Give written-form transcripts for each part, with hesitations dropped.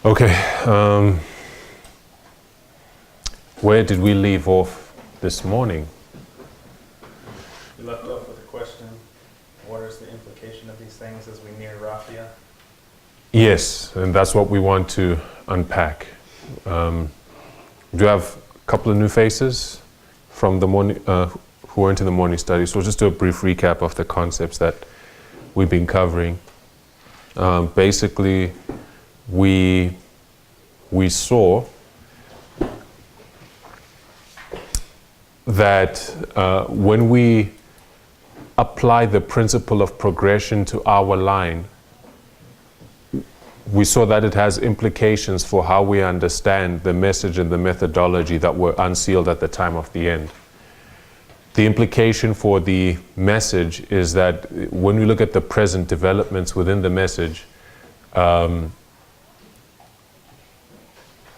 Okay, where did we leave off this morning? We left off with a question: what is the implication of these things as we near Raphia? Yes, and that's what we want to unpack. Do you have a couple of new faces from the morning, who were into the morning study? So we'll just do a brief recap of the concepts that we've been covering. Basically, we saw that when we apply the principle of progression to our line, we saw that it has implications for how we understand the message and the methodology that were unsealed at the time of the end. The implication for the message is that when we look at the present developments within the message,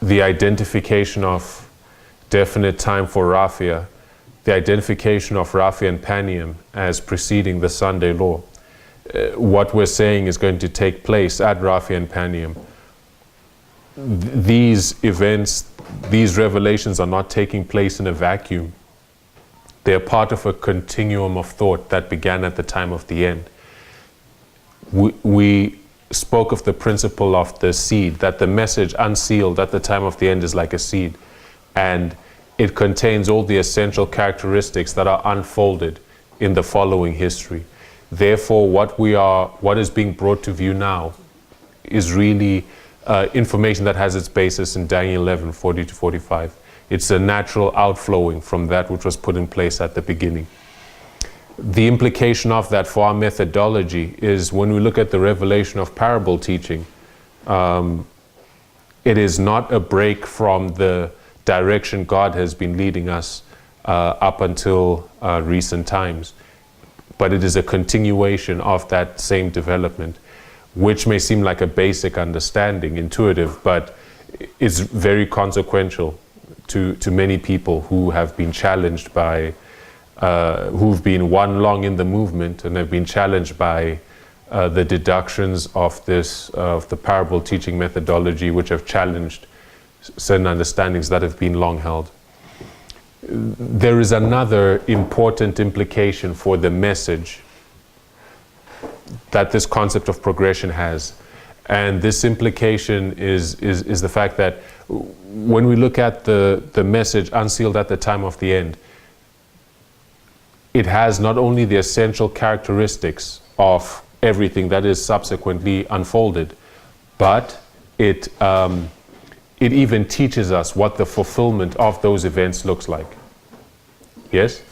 the identification of definite time for Raphia, the identification of Raphia and Panium as preceding the Sunday law, what we're saying is going to take place at Raphia and Panium. These events, these revelations are not taking place in a vacuum. They're part of a continuum of thought that began at the time of the end. We spoke of the principle of the seed, that the message unsealed at the time of the end is like a seed, and it contains all the essential characteristics that are unfolded in the following history. Therefore, what is being brought to view now is really information that has its basis in Daniel 11:40 to 45. It's a natural outflowing from that which was put in place at the beginning. The implication of that for our methodology is when we look at the revelation of parable teaching, it is not a break from the direction God has been leading us up until recent times, but it is a continuation of that same development, which may seem like a basic understanding, intuitive, but is very consequential to many people who have been challenged by who've been one long in the movement and have been challenged by the deductions of the parable teaching methodology, which have challenged certain understandings that have been long held. There is another important implication for the message that this concept of progression has. And this implication is the fact that when we look at the message unsealed at the time of the end, it has not only the essential characteristics of everything that is subsequently unfolded, but it even teaches us what the fulfillment of those events looks like. Yes?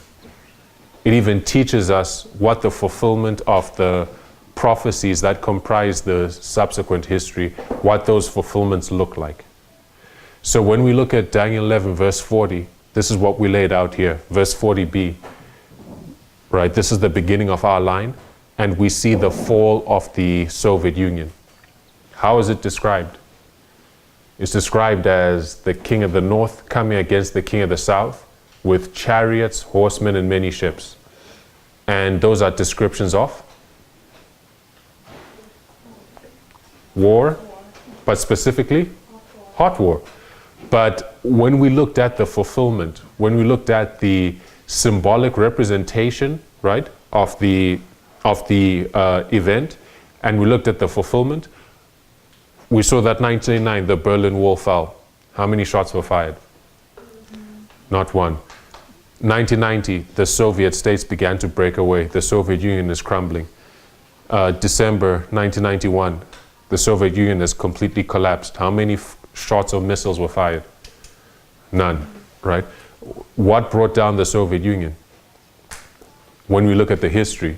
It even teaches us what the fulfillment of the prophecies that comprise the subsequent history, what those fulfillments look like. So when we look at Daniel 11 verse 40, this is what we laid out here, verse 40b. Right, this is the beginning of our line, and we see the fall of the Soviet Union. How is it described? It's described as the king of the north coming against the king of the south with chariots, horsemen, and many ships. And those are descriptions of war, but specifically hot war. But when we looked at the fulfillment, when we looked at the symbolic representation, right, of the event, and we looked at the fulfillment, we saw that 1989 the Berlin Wall fell. How many shots were fired? Not one. 1990 the Soviet states began to break away. The Soviet Union is crumbling. December 1991 the Soviet Union has completely collapsed. How many shots of missiles were fired? None, right? What brought down the Soviet Union? When we look at the history,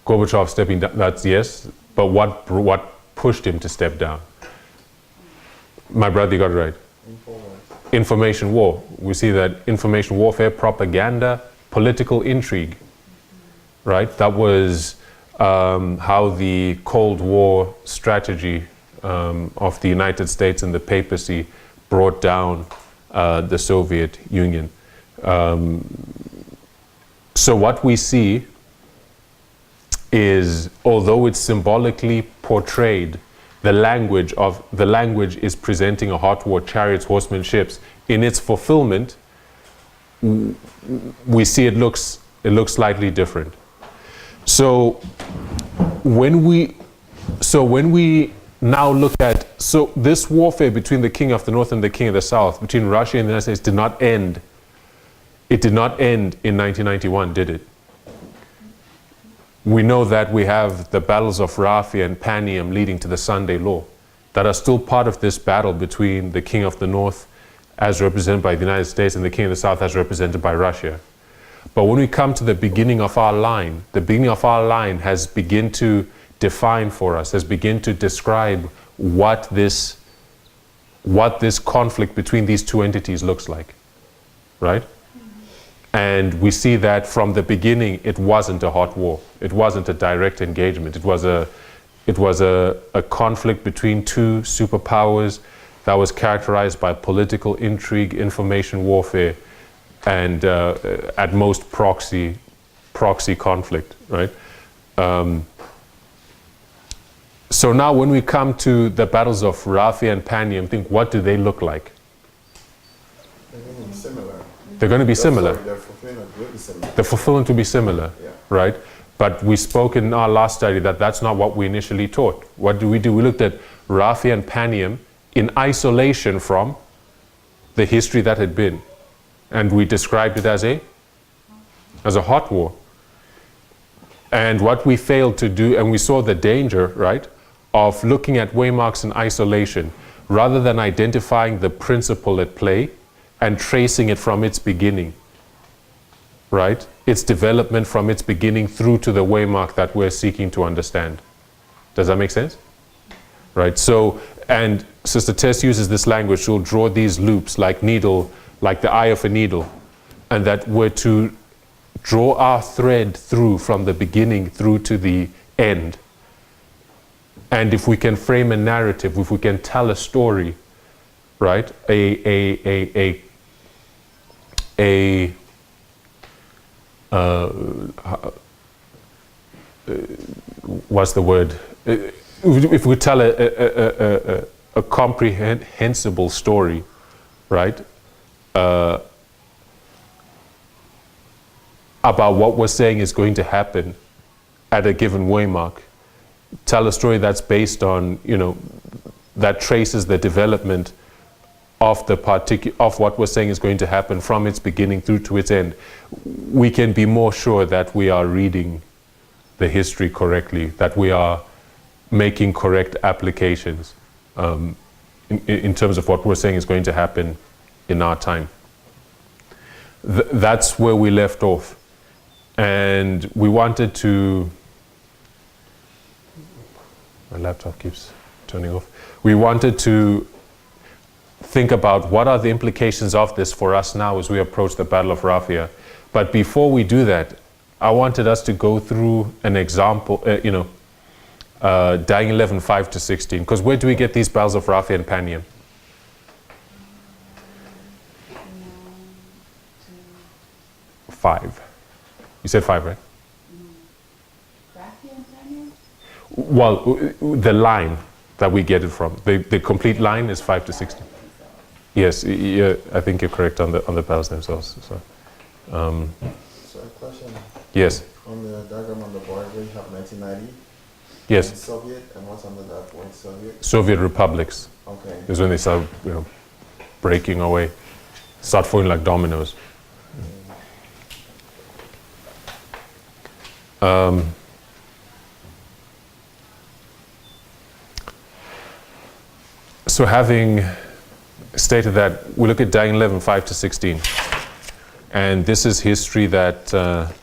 Gorbachev stepping down, that's yes, but what pushed him to step down? My brother, you got it right. Information war. We see that information warfare, propaganda, political intrigue, right? That was how the Cold War strategy of the United States and the papacy brought down the Soviet Union. So what we see is, although it's symbolically portrayed the language is presenting a hot war, chariots, horsemen, ships. In its fulfillment, we see it looks slightly different. So when we now look at this warfare between the king of the north and the king of the south, between Russia and the United States, did not end. It did not end in 1991, did it? We know that we have the battles of Rafi and Panium leading to the Sunday Law that are still part of this battle between the king of the north as represented by the United States and the king of the south as represented by Russia. But when we come to the beginning of our line, the beginning of our line has begun to define for us, has begun to describe what this conflict between these two entities looks like, right? And we see that from the beginning, it wasn't a hot war. It wasn't a direct engagement. It was a conflict between two superpowers that was characterized by political intrigue, information warfare, and at most proxy conflict, right? So now when we come to the battles of Rafi and Panium, think, what do they look like? They're going to be similar. They're going to be similar. Sorry, their fulfillment will be similar. The fulfillment will be similar, Yeah. right? But we spoke in our last study that that's not what we initially taught. What do? We looked at Rafi and Panium in isolation from the history that had been. And we described it as a hot war. And what we failed to do, and we saw the danger, right, of looking at waymarks in isolation, rather than identifying the principle at play and tracing it from its beginning, right? Its development from its beginning through to the waymark that we're seeking to understand. Does that make sense? Right, so, and Sister Tess uses this language, she'll draw these loops like the eye of a needle, and that we're to draw our thread through from the beginning through to the end. And if we can frame a narrative, if we can tell a story, right, what's the word? If we tell a comprehensible story, right, about what we're saying is going to happen at a given waymark, tell a story that's based on, that traces the development of of what we're saying is going to happen from its beginning through to its end, we can be more sure that we are reading the history correctly, that we are making correct applications in terms of what we're saying is going to happen in our time. That's where we left off. And we wanted to... My laptop keeps turning off. We wanted to think about what are the implications of this for us now as we approach the Battle of Raphia. But before we do that, I wanted us to go through an example, Daniel 11, 5 to 16. Because where do we get these battles of Raphia and Panium? 5. You said 5, right? Well, the line that we get it from, the complete line is 5 to 16. Yes, yeah, I think you're correct on the battles themselves. So So a question. yes, On the diagram on the board, where you have 1990. yes. And Soviet, and what's under that point? Soviet. Soviet republics Okay. is when they start, breaking away, start falling like dominoes. So having stated that, we look at Daniel 11, 5 to 16. And this is history that, the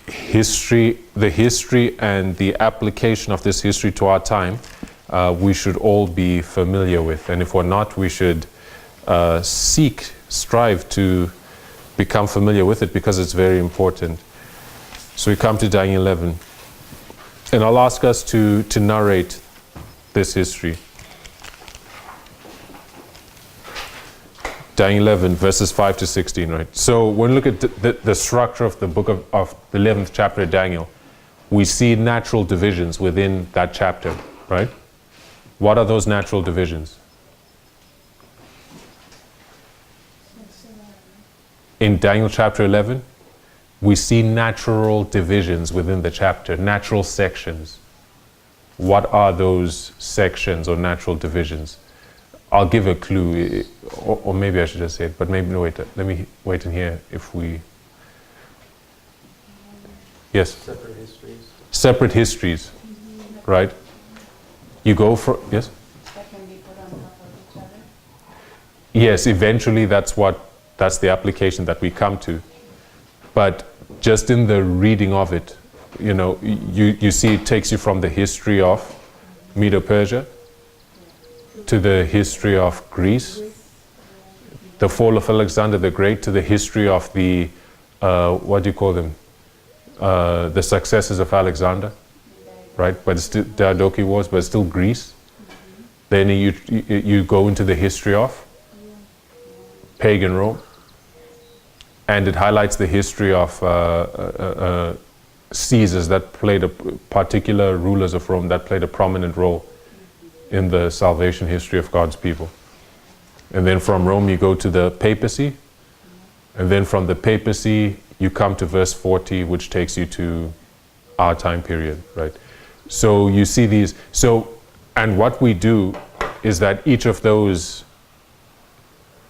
history and the application of this history to our time, we should all be familiar with. And if we're not, we should strive to become familiar with it because it's very important. So we come to Daniel 11. And I'll ask us to narrate this history. Daniel 11, verses 5 to 16, right? So when we look at the structure of the book of the 11th chapter of Daniel, we see natural divisions within that chapter. right? What are those natural divisions? In Daniel chapter 11, we see natural divisions within the chapter, natural sections. What are those sections or natural divisions? I'll give a clue, or maybe I should just say it, but maybe no, wait, let me wait and hear if we... Yes? Separate histories. Separate histories, right? You go for, yes? That can be put on top of each other. Yes, eventually that's the application that we come to. But just in the reading of it, you see it takes you from the history of Medo-Persia to the history of Greece, the fall of Alexander the Great, to the history of the, what do you call them? The successors of Alexander, right? But it's still Diadochi Wars, but it's still Greece. Then you go into the history of pagan Rome, and it highlights the history of Caesars that played particular rulers of Rome that played a prominent role in the salvation history of God's people. And then from Rome you go to the papacy, and then from the papacy you come to verse 40, which takes you to our time period, right? So you see these, and what we do is that each of those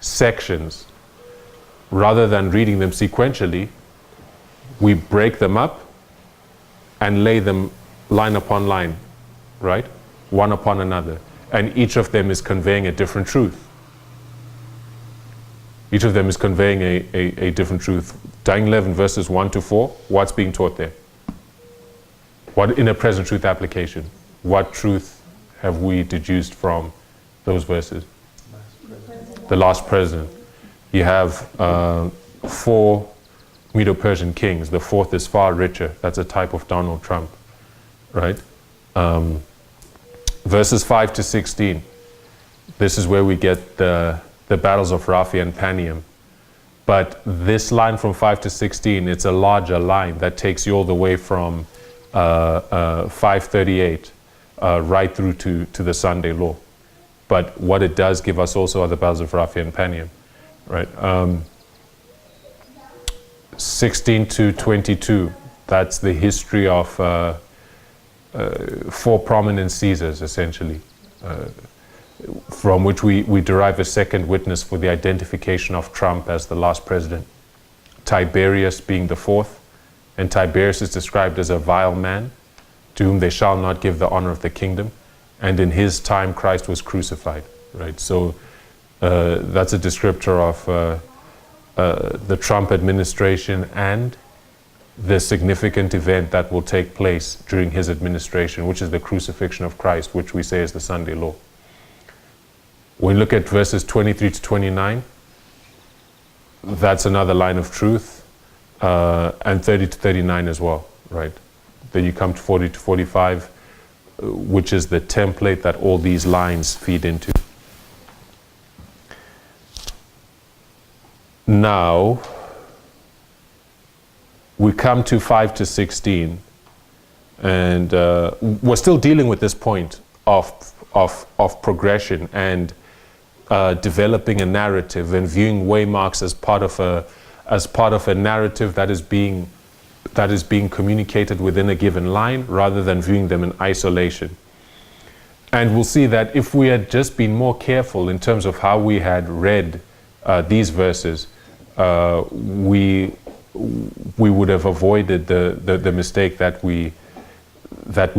sections, rather than reading them sequentially, we break them up and lay them line upon line, right? One upon another. And each of them is conveying a different truth. Each of them is conveying a different truth. Daniel 11 verses 1 to 4, what's being taught there? What, in a present truth application, what truth have we deduced from those verses? The last president. You have 4 Medo-Persian kings. The fourth is far richer. That's a type of Donald Trump, right? Verses 5 to 16. This is where we get the battles of Raphi and Panium. But this line from 5 to 16, it's a larger line that takes you all the way from 538 right through to the Sunday law. But what it does give us also are the battles of Raphi and Panium, right? 16 to 22, that's the history of 4 prominent Caesars, essentially, from which we derive a second witness for the identification of Trump as the last president. Tiberius being the fourth, and Tiberius is described as a vile man, to whom they shall not give the honor of the kingdom, and in his time Christ was crucified, right? So that's a descriptor of the Trump administration and the significant event that will take place during his administration, which is the crucifixion of Christ, which we say is the Sunday law. When we look at verses 23 to 29, that's another line of truth, and 30 to 39 as well, right? Then you come to 40 to 45, which is the template that all these lines feed into. Now, we come to 5 to 16, and we're still dealing with this point of progression and developing a narrative and viewing waymarks as part of a narrative that is being communicated within a given line, rather than viewing them in isolation. And we'll see that if we had just been more careful in terms of how we had read these verses, we would have avoided the mistake that we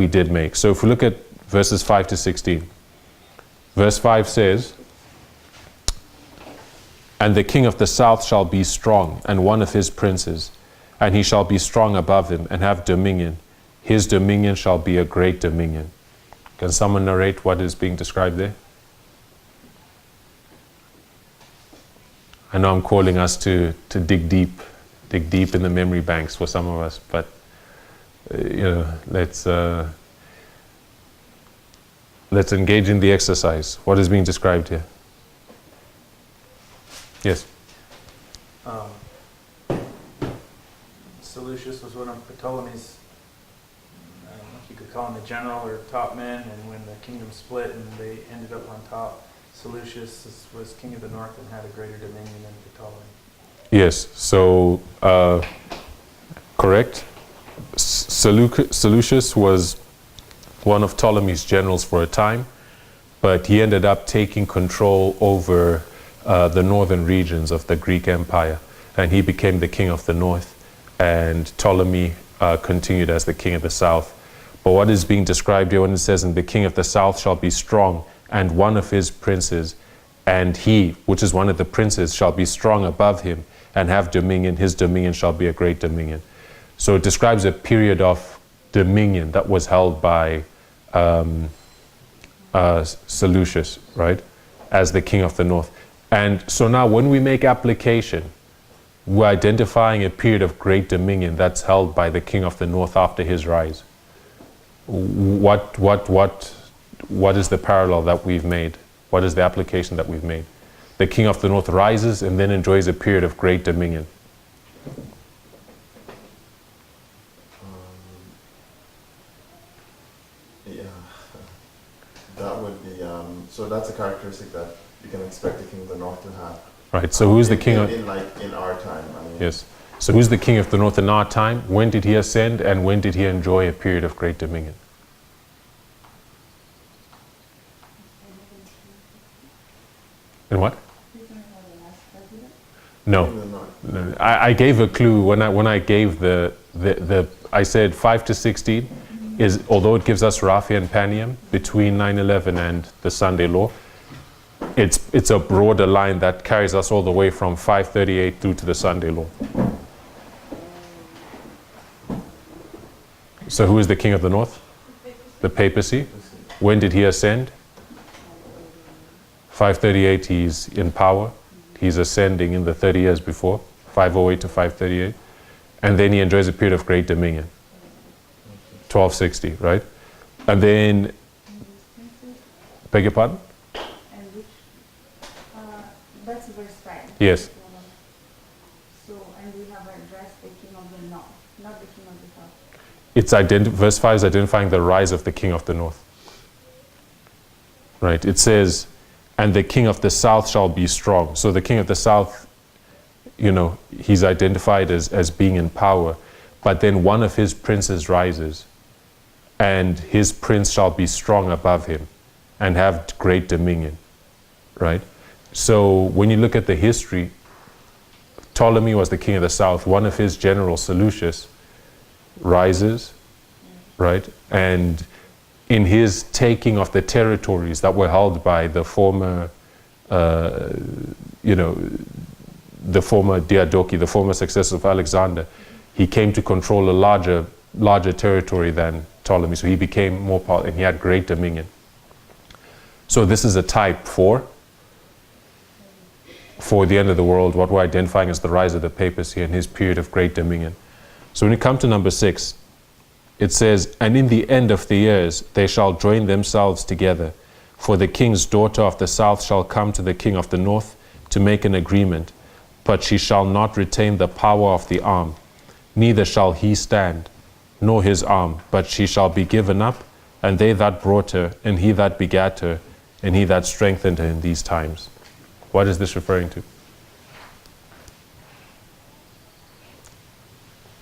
did make. So if we look at verses 5 to 16, verse 5 says, "And the king of the south shall be strong, and one of his princes, and he shall be strong above him, and have dominion. His dominion shall be a great dominion." Can someone narrate what is being described there? I know I'm calling us to dig deep in the memory banks for some of us, but let's engage in the exercise. What is being described here? Yes. Seleucus was one of Ptolemy's you could call him a general or top man, and when the kingdom split and they ended up on top, Seleucus was king of the north and had a greater dominion than Ptolemy. Yes, so correct. Seleucus was one of Ptolemy's generals for a time, but he ended up taking control over the northern regions of the Greek Empire, and he became the king of the north, and Ptolemy continued as the king of the south. But what is being described here when it says, "And the king of the south shall be strong, and one of his princes, and he, which is one of the princes, shall be strong above him, and have dominion, his dominion shall be a great dominion." So it describes a period of dominion that was held by Seleucus, right, as the king of the north. And so now when we make application, we're identifying a period of great dominion that's held by the king of the north after his rise. What is the parallel that we've made? What is the application that we've made? The king of the north rises and then enjoys a period of great dominion. Yeah, that would be, so that's a characteristic that you can expect the king of the north to have. Right, so who's the king of... In our time, I mean. Yes. So who's the king of the north in our time? When did he ascend, and when did he enjoy a period of great dominion? And what? No. In the north. No. I gave a clue when I gave the I said 5 to 16 is, although it gives us Raphia and Panium between 9/11 and the Sunday law, it's a broader line that carries us all the way from 538 through to the Sunday law. So who is the king of the north? The papacy. When did he ascend? 538, he's in power. He's ascending in the 30 years before, 508 to 538. And then he enjoys a period of great dominion, 1260, right? And then, beg your pardon? And which, that's verse 5. Yes. So, and we have addressed the king of the north, not the king of the south. It's verse 5 is identifying the rise of the king of the north. Right? It says, "And the king of the south shall be strong." So the king of the south, you know, he's identified as being in power. But then one of his princes rises, and his prince shall be strong above him and have great dominion. Right? So when you look at the history, Ptolemy was the king of the south. One of his generals, Seleucus, rises, right? And in his taking of the territories that were held by the former, the former Diadochi, the former successor of Alexander, he came to control a larger territory than Ptolemy. So he became more powerful, and he had great dominion. So this is a type for the end of the world, what we're identifying as the rise of the papacy and his period of great dominion. So when you come to number 6, it says, "And in the end of the years they shall join themselves together, for the king's daughter of the south shall come to the king of the north to make an agreement, but she shall not retain the power of the arm, neither shall he stand, nor his arm, but she shall be given up, and they that brought her, and he that begat her, and he that strengthened her in these times." What is this referring to?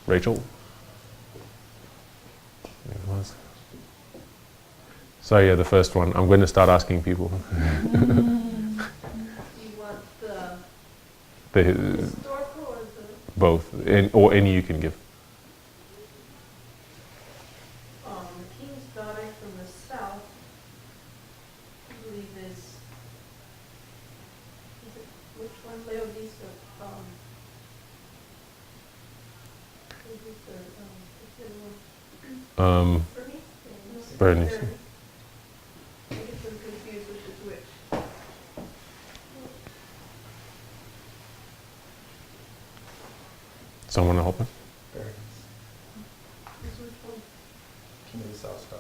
Rachel? Sorry, yeah, the first one. I'm going to start asking people. You want the The, historical or the, both, or any you can give. the king's daughter from the south, I believe is it, which one, Laodicea, Bernice. I get them confused which is which. Someone help me? Is which one? King of the South Star.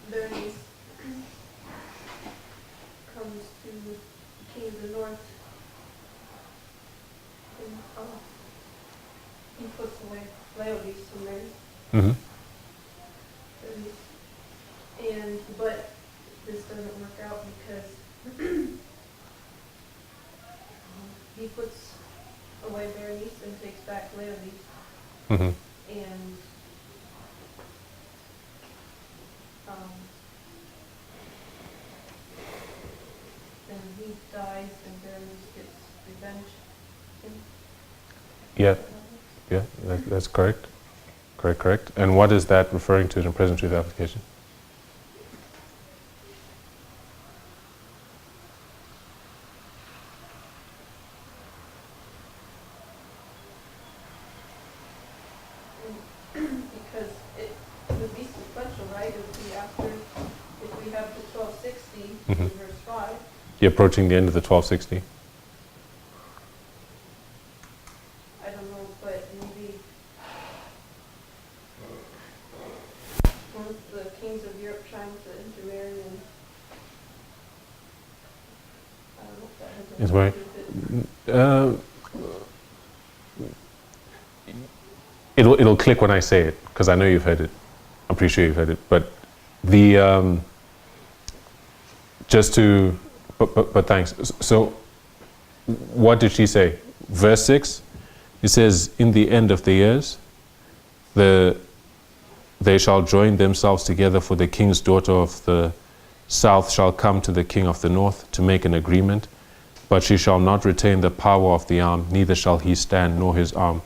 Bernice comes to the king of the north. And, Laodice from there. Mm-hmm. But this doesn't work out because he puts away Berenice and takes back Laodice, Mm-hmm. and then he dies and Berenice gets revenge. Yeah, yeah, that's correct. Correct. And what is that referring to in the present truth application? Because it would be sequential, right? It would be after, if we have the 1260 in verse 5. You're approaching the end of the 1260. I don't know, but maybe once the kings of Europe trying to intermarry, and I don't know if that has Is anything right. to do with it. It'll click when I say it, because I know you've heard it. I'm pretty sure you've heard it. But the just to, but thanks. So, what did she say? Verse 6. It says, "In the end of the years, they shall join themselves together, for the king's daughter of the south shall come to the king of the north to make an agreement, but she shall not retain the power of the arm, neither shall he stand nor his arm.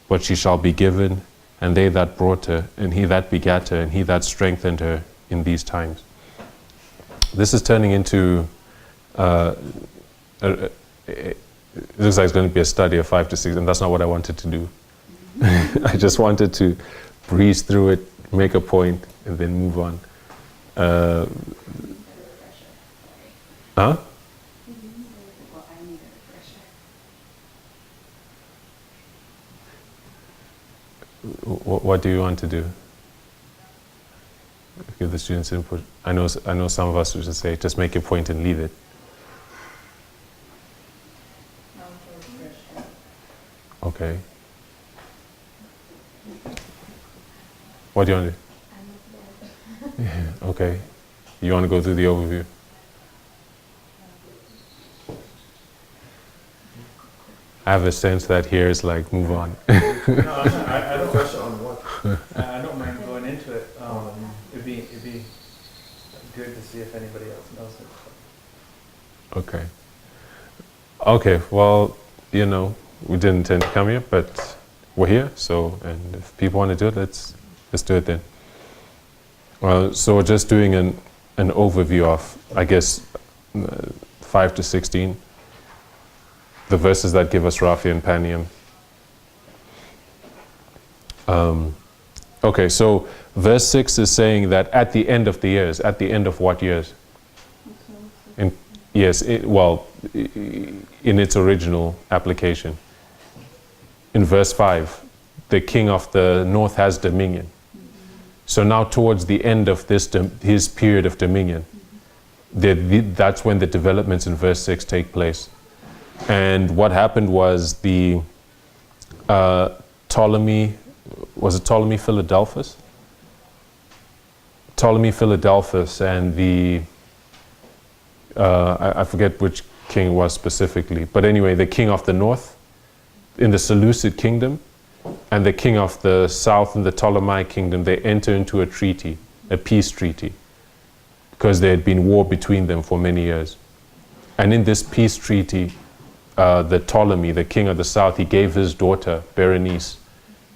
But she shall be given, and they that brought her, and he that begat her, and he that strengthened her in these times." This is turning into, it looks like it's going to be a study of 5 to 6, and that's not what I wanted to do. I just wanted to breeze through it, make a point, and then move on. Huh? Well, I need a refresher. What do you want to do? Give the students input. I know some of us would just say, just make your point and leave it. Okay. What do you want to do? Yeah, okay. You want to go through the overview? I have a sense that here is like, move on. No, I don't. Question on what? I don't mind going into it. It'd be good to see if anybody else knows it. Okay. Okay, well, we didn't intend to come here, but we're here, so, and if people want to do it, let's do it then. So we're just doing an overview of, I guess, 5 to 16, the verses that give us Rapha and Panium. Okay, so verse 6 is saying that at the end of the years, at the end of what years? Yes, in its original application. In verse 5, the king of the north has dominion. So now towards the end of his period of dominion, that's when the developments in verse 6 take place. And what happened was the Ptolemy Philadelphus? Ptolemy Philadelphus and the, I forget which king it was specifically, but anyway, the king of the north in the Seleucid kingdom and the king of the south in the Ptolemaic kingdom, they enter into a treaty, a peace treaty, because there had been war between them for many years. And in this peace treaty, the Ptolemy, the king of the south, he gave his daughter, Berenice,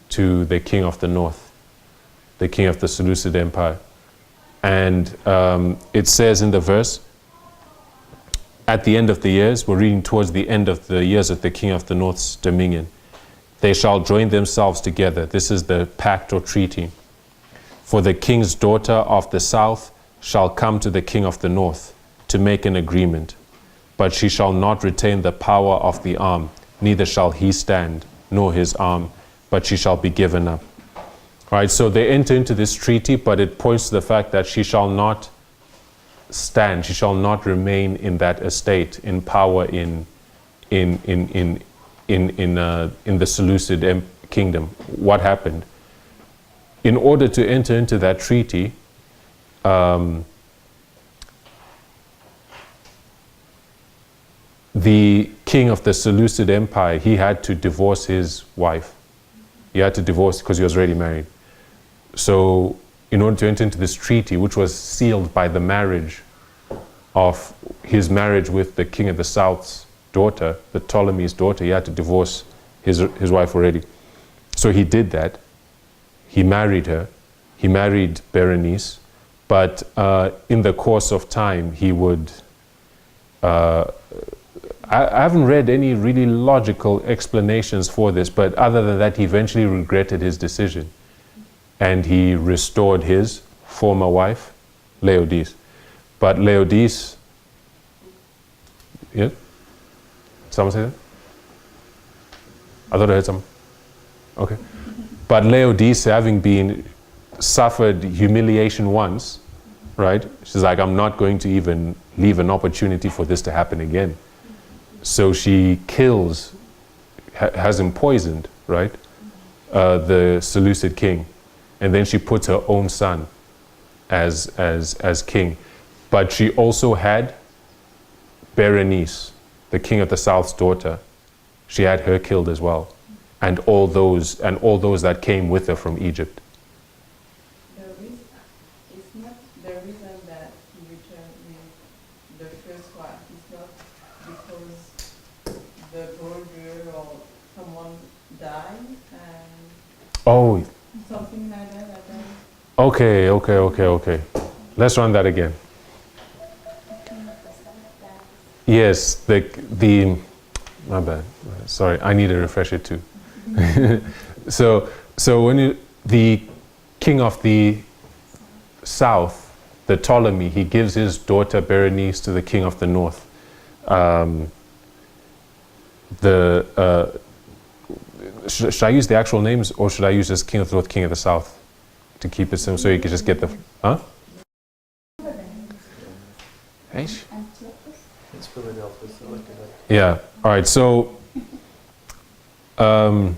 to the king of the north, the king of the Seleucid Empire. And it says in the verse, at the end of the years, we're reading towards the end of the years of the king of the north's dominion, they shall join themselves together. This is the pact or treaty. For the king's daughter of the south shall come to the king of the north to make an agreement, but she shall not retain the power of the arm, neither shall he stand, nor his arm, but she shall be given up. Right, so they enter into this treaty, but it points to the fact that she shall not stand, she shall not remain in that estate, in power, in in the Seleucid kingdom. What happened? In order to enter into that treaty, the king of the Seleucid Empire, he had to divorce his wife. He had to divorce because he was already married. So in order to enter into this treaty, which was sealed by the marriage of his marriage with the king of the South's daughter, the Ptolemy's daughter, he had to divorce his wife already. So he did that. He married her. He married Berenice. But in the course of time, he would... I haven't read any really logical explanations for this, but other than that, he eventually regretted his decision. And he restored his former wife, Laodice. But Laodice... Yeah? Someone say that? I thought I heard someone. Okay. But Laodice, having been suffered humiliation once, right? She's like, I'm not going to even leave an opportunity for this to happen again. So she kills, has him poisoned, right? The Seleucid king. And then she puts her own son as king. But she also had Berenice, the king of the South's daughter. She had her killed as well. And all those that came with her from Egypt. It's not the reason that he returned with the first wife. It's not because the brother or someone died and Oh, something like that. okay. Let's run that again. Yes, the my bad. Sorry, I need a refresher too. So when the king of the south, the Ptolemy, he gives his daughter Berenice to the king of the north. Should I use the actual names, or should I use just king of the north, king of the south, to keep it simple, so you can just get the Hey. It's Philadelphia, so look at that. Yeah. All right. So, the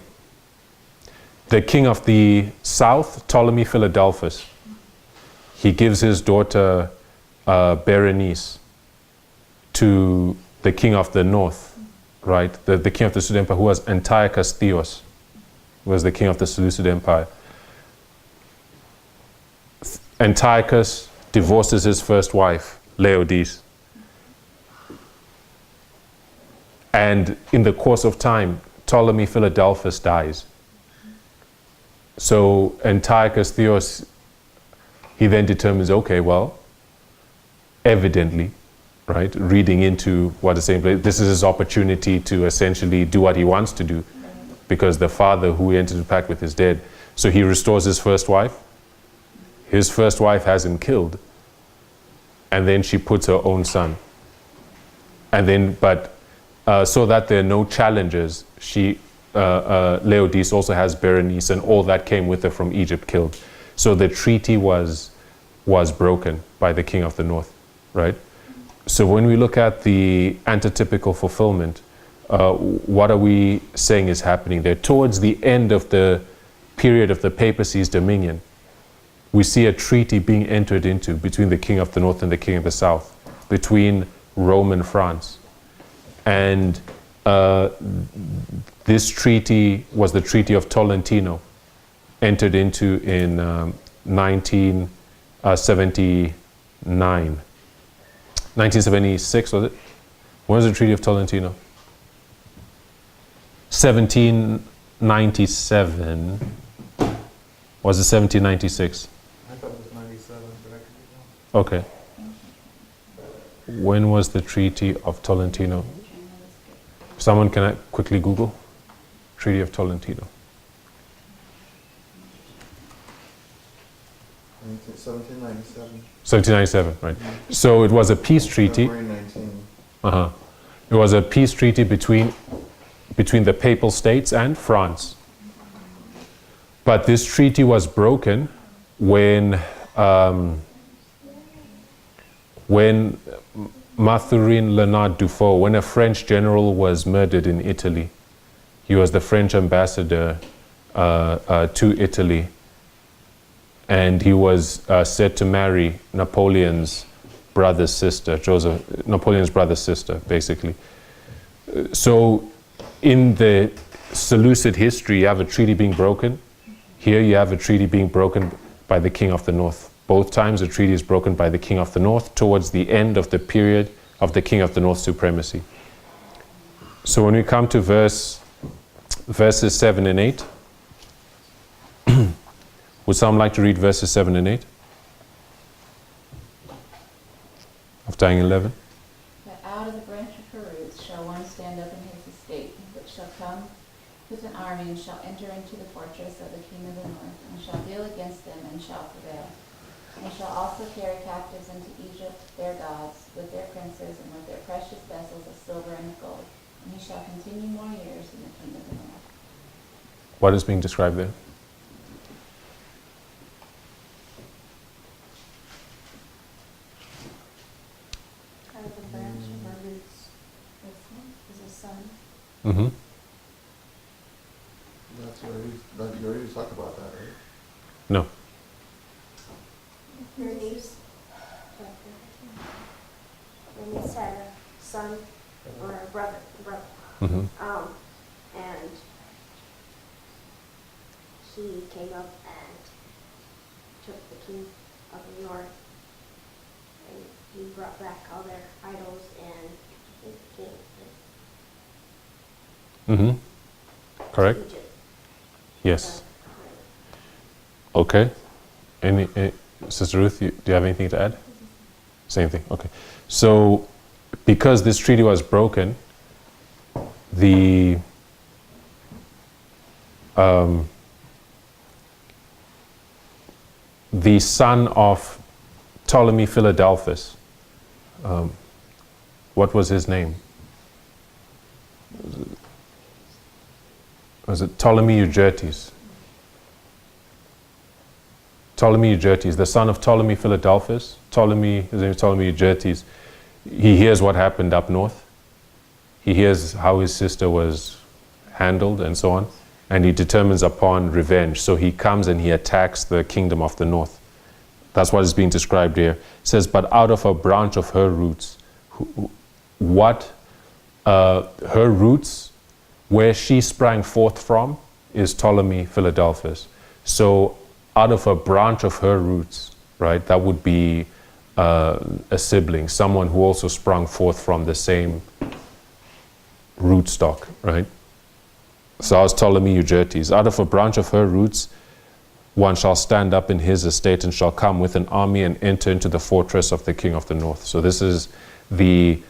king of the south, Ptolemy Philadelphus, he gives his daughter Berenice to the king of the north, right? The king of the Seleucid Empire, who was Antiochus Theos, was the king of the Seleucid Empire. Antiochus divorces his first wife, Laodice. And in the course of time, Ptolemy Philadelphus dies. So Antiochus Theos, he then determines, okay, well, evidently, right, reading into what is saying, this is his opportunity to essentially do what he wants to do, because the father who he entered into pact with is dead. So he restores his first wife. His first wife has him killed. And then she puts her own son. And then, so that there are no challenges, Laodice also has Berenice and all that came with her from Egypt killed. So the treaty was broken by the king of the north, right? So when we look at the antitypical fulfillment, what are we saying is happening there? Towards the end of the period of the papacy's dominion, we see a treaty being entered into between the king of the north and the king of the south, between Rome and France. And this treaty was the Treaty of Tolentino, entered into in 1979. 1976, was it? When was the Treaty of Tolentino? 1797. Was it 1796? I thought it was 97, but I could be wrong. Okay. When was the Treaty of Tolentino? Someone can I quickly Google? Treaty of Tolentino. 1797. 1797, right. So it was a peace treaty. February 19. It was a peace treaty between the Papal States and France. But this treaty was broken when Mathurin Leonard Dufault, when a French general was murdered in Italy, He was the French ambassador to Italy, and he was said to marry Napoleon's brother's sister, Napoleon's brother's sister, basically. So in the Seleucid history, you have a treaty being broken. Here you have a treaty being broken by the king of the north. Both times a treaty is broken by the king of the north towards the end of the period of the king of the north supremacy. So when we come to verses 7 and 8, would someone like to read verses 7 and 8 of Daniel 11? That out of the branch of her roots shall one stand up in his estate, which shall come with an army, and shall enter into the fortress of the king of the north, and shall deal against them, and shall prevail. And shall also carry captives into Egypt their gods, with their princes, and with their precious vessels of silver and of gold. And he shall continue more years than the king of the north. What is being described there? Out of the branch of our roots is a son. Mm-hmm. That's already, you already talked about that, right? No. Your niece, your niece had a son or a brother, Mm-hmm. and he came up and took the king of the north, and he brought back all their idols and the king Mm-hmm. Correct? of Egypt. Yes. Okay. Any Sister Ruth, do you have anything to add? Same thing. Okay. So, because this treaty was broken, the son of Ptolemy Philadelphus, what was his name? Was it Ptolemy Euergetes? Ptolemy Euergetes, the son of Ptolemy Philadelphus. His name is Ptolemy Euergetes. He hears what happened up north. He hears how his sister was handled and so on. And he determines upon revenge. So he comes and he attacks the kingdom of the north. That's what is being described here. It says, but out of a branch of her roots. Her roots, where she sprang forth from, is Ptolemy Philadelphus. So out of a branch of her roots, right, that would be a sibling, someone who also sprung forth from the same rootstock, right? So as Ptolemy Euergetes, out of a branch of her roots, one shall stand up in his estate and shall come with an army and enter into the fortress of the king of the north. So this is the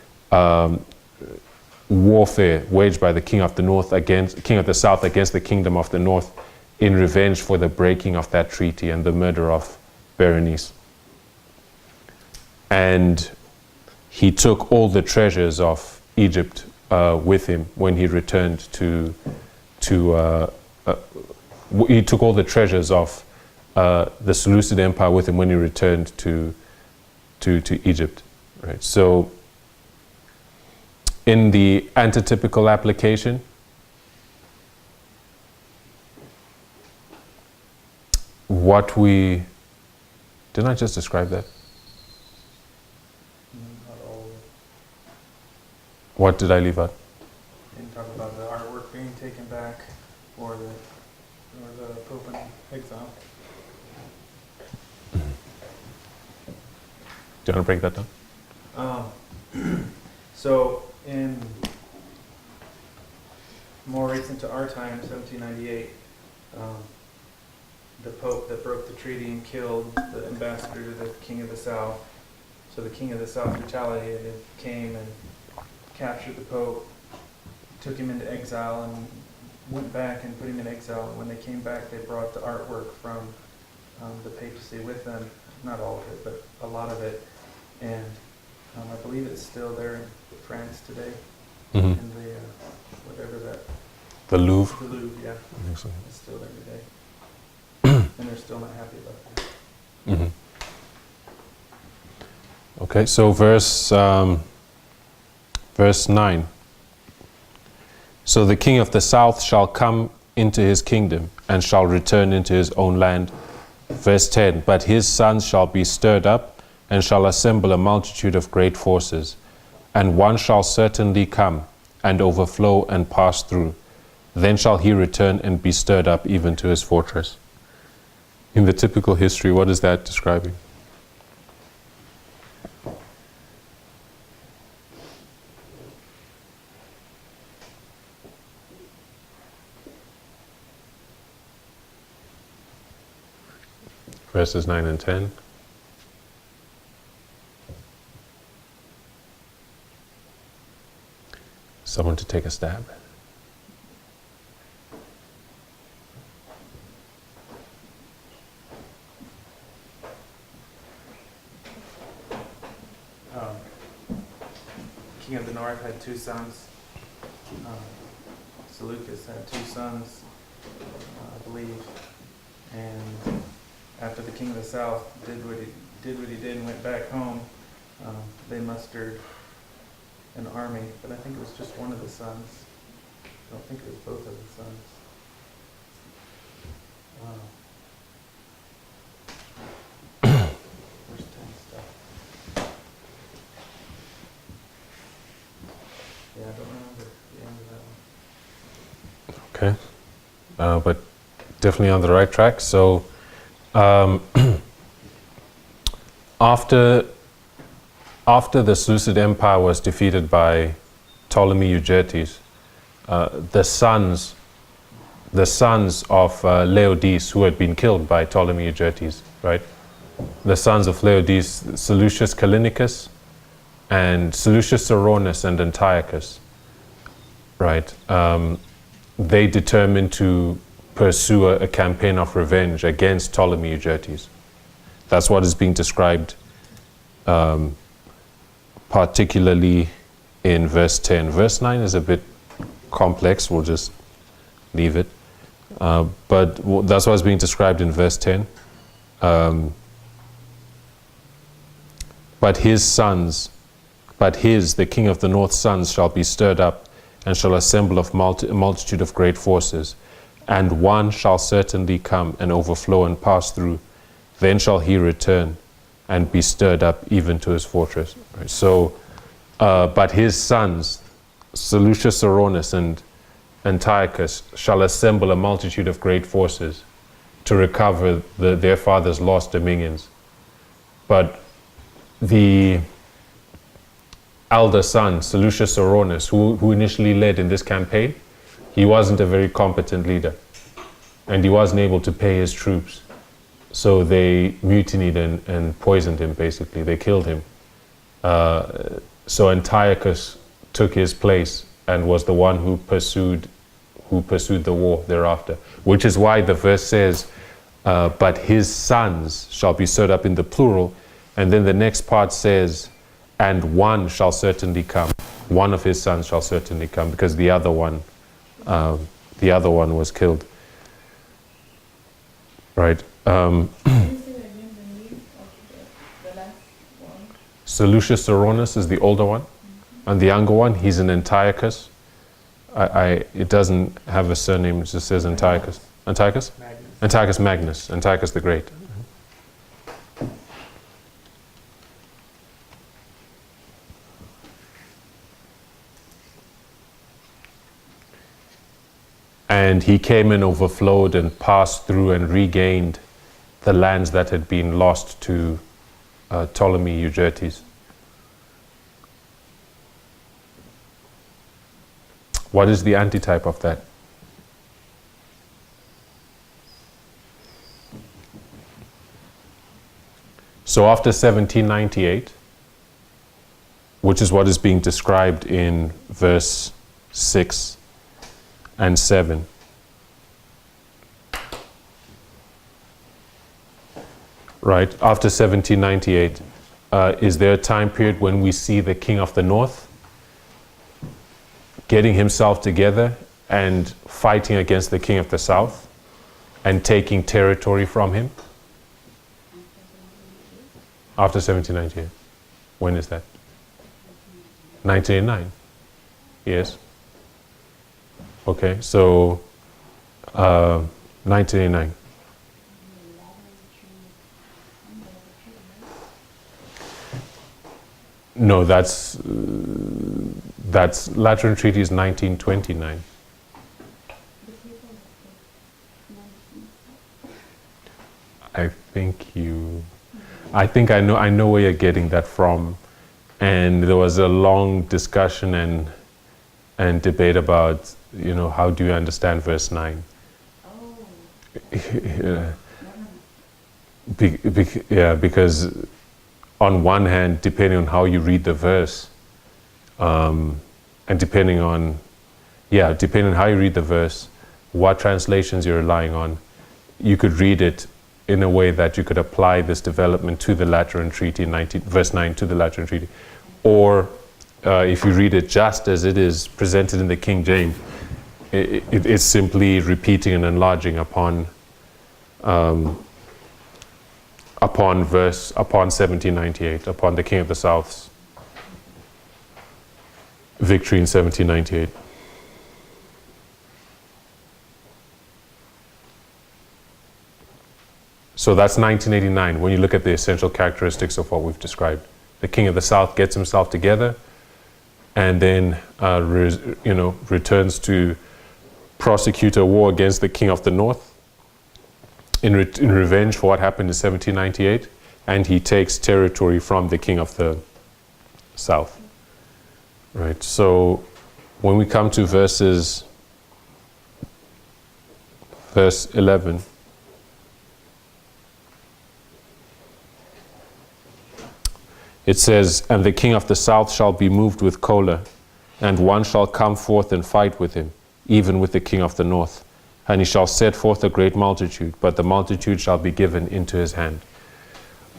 warfare waged by the king of the north against king of the south against the kingdom of the north in revenge for the breaking of that treaty and the murder of Berenice. And he took all the treasures of Egypt with him when he returned he took all the treasures of the Seleucid Empire with him when he returned to Egypt. Right. So in the antitypical application, didn't I just describe that? Not all of it. What did I leave out? Didn't talk about the artwork being taken back or the Pope in exile. Do you want to break that down? So in more recent to our time, 1798, the Pope that broke the treaty and killed the ambassador to the King of the South. So the King of the South retaliated, came and captured the Pope, took him into exile, and went back and put him in exile. And when they came back, they brought the artwork from the papacy with them. Not all of it, but a lot of it. And I believe it's still there in France today, Mm-hmm. in the, whatever that, The Louvre? the Louvre, yeah, I think so. it's still there today. And they're still not happy about that. Mm-hmm. Okay, so verse 9. So the king of the south shall come into his kingdom and shall return into his own land. Verse 10, but his sons shall be stirred up and shall assemble a multitude of great forces. And one shall certainly come and overflow and pass through. Then shall he return and be stirred up even to his fortress. In the typical history, what is that describing? Verses 9 and 10. Someone to take a stab. King of the north had two sons. Seleucus had two sons, I believe. And after the king of the south did what he did and went back home, they mustered an army, but I think it was just one of the sons. I don't think it was both of the sons. Verse 10 stuff. Yeah, I don't remember the end of that one. Okay. But definitely on the right track. So after the Seleucid Empire was defeated by Ptolemy Euergetes, the sons of Laodice, who had been killed by Ptolemy Euergetes, right? The sons of Laodice, Seleucus Callinicus and Seleucus Soranus and Antiochus, right? They determined to pursue a campaign of revenge against Ptolemy Euergetes. That's what is being described particularly in verse 10. Verse 9 is a bit complex, we'll just leave it. But that's what is being described in verse 10. But the king of the north's sons shall be stirred up and shall assemble a multitude of great forces. And one shall certainly come and overflow and pass through. Then shall he return and be stirred up even to his fortress. Right? So, but his sons, Seleucus Soranus and Antiochus, shall assemble a multitude of great forces to recover their father's lost dominions. But the elder son, Seleucus Soranus, who initially led in this campaign, he wasn't a very competent leader, and he wasn't able to pay his troops. So they mutinied and poisoned him, basically. They killed him. So Antiochus took his place and was the one who pursued the war thereafter. Which is why the verse says, but his sons shall be stirred up in the plural. And then the next part says, and one shall certainly come. One of his sons shall certainly come, because the other one was killed. Right? Can you say again the name of the last one? Seleucus Soranus is the older one, and the younger one, he's an Antiochus. It doesn't have a surname, it just says Antiochus. Antiochus? Magnus. Antiochus Magnus, Antiochus the Great. And he came and overflowed and passed through and regained the lands that had been lost to Ptolemy Euergetes. What is the antitype of that? So after 1798, which is what is being described in verse 6 and 7. Right, after 1798, is there a time period when we see the king of the north getting himself together and fighting against the king of the south and taking territory from him? After 1798. When is that? 1989. Yes. Okay, so 1989. No, that's Lateran Treaty is 1929. I think I know where you're getting that from, and there was a long discussion and debate about, how do you understand verse 9? Yeah. Because on one hand, depending on how you read the verse, and depending on how you read the verse, what translations you're relying on, you could read it in a way that you could apply this development to the Lateran Treaty, verse 9 to the Lateran Treaty. Or if you read it just as it is presented in the King James, it's simply repeating and enlarging upon 1798, upon the King of the South's victory in 1798. So that's 1989, when you look at the essential characteristics of what we've described. The King of the South gets himself together and then returns to prosecute a war against the King of the North in revenge for what happened in 1798, and he takes territory from the King of the South. Right, so when we come to verse 11, it says, "And the king of the south shall be moved with choler, and one shall come forth and fight with him, even with the king of the north. And he shall set forth a great multitude, but the multitude shall be given into his hand."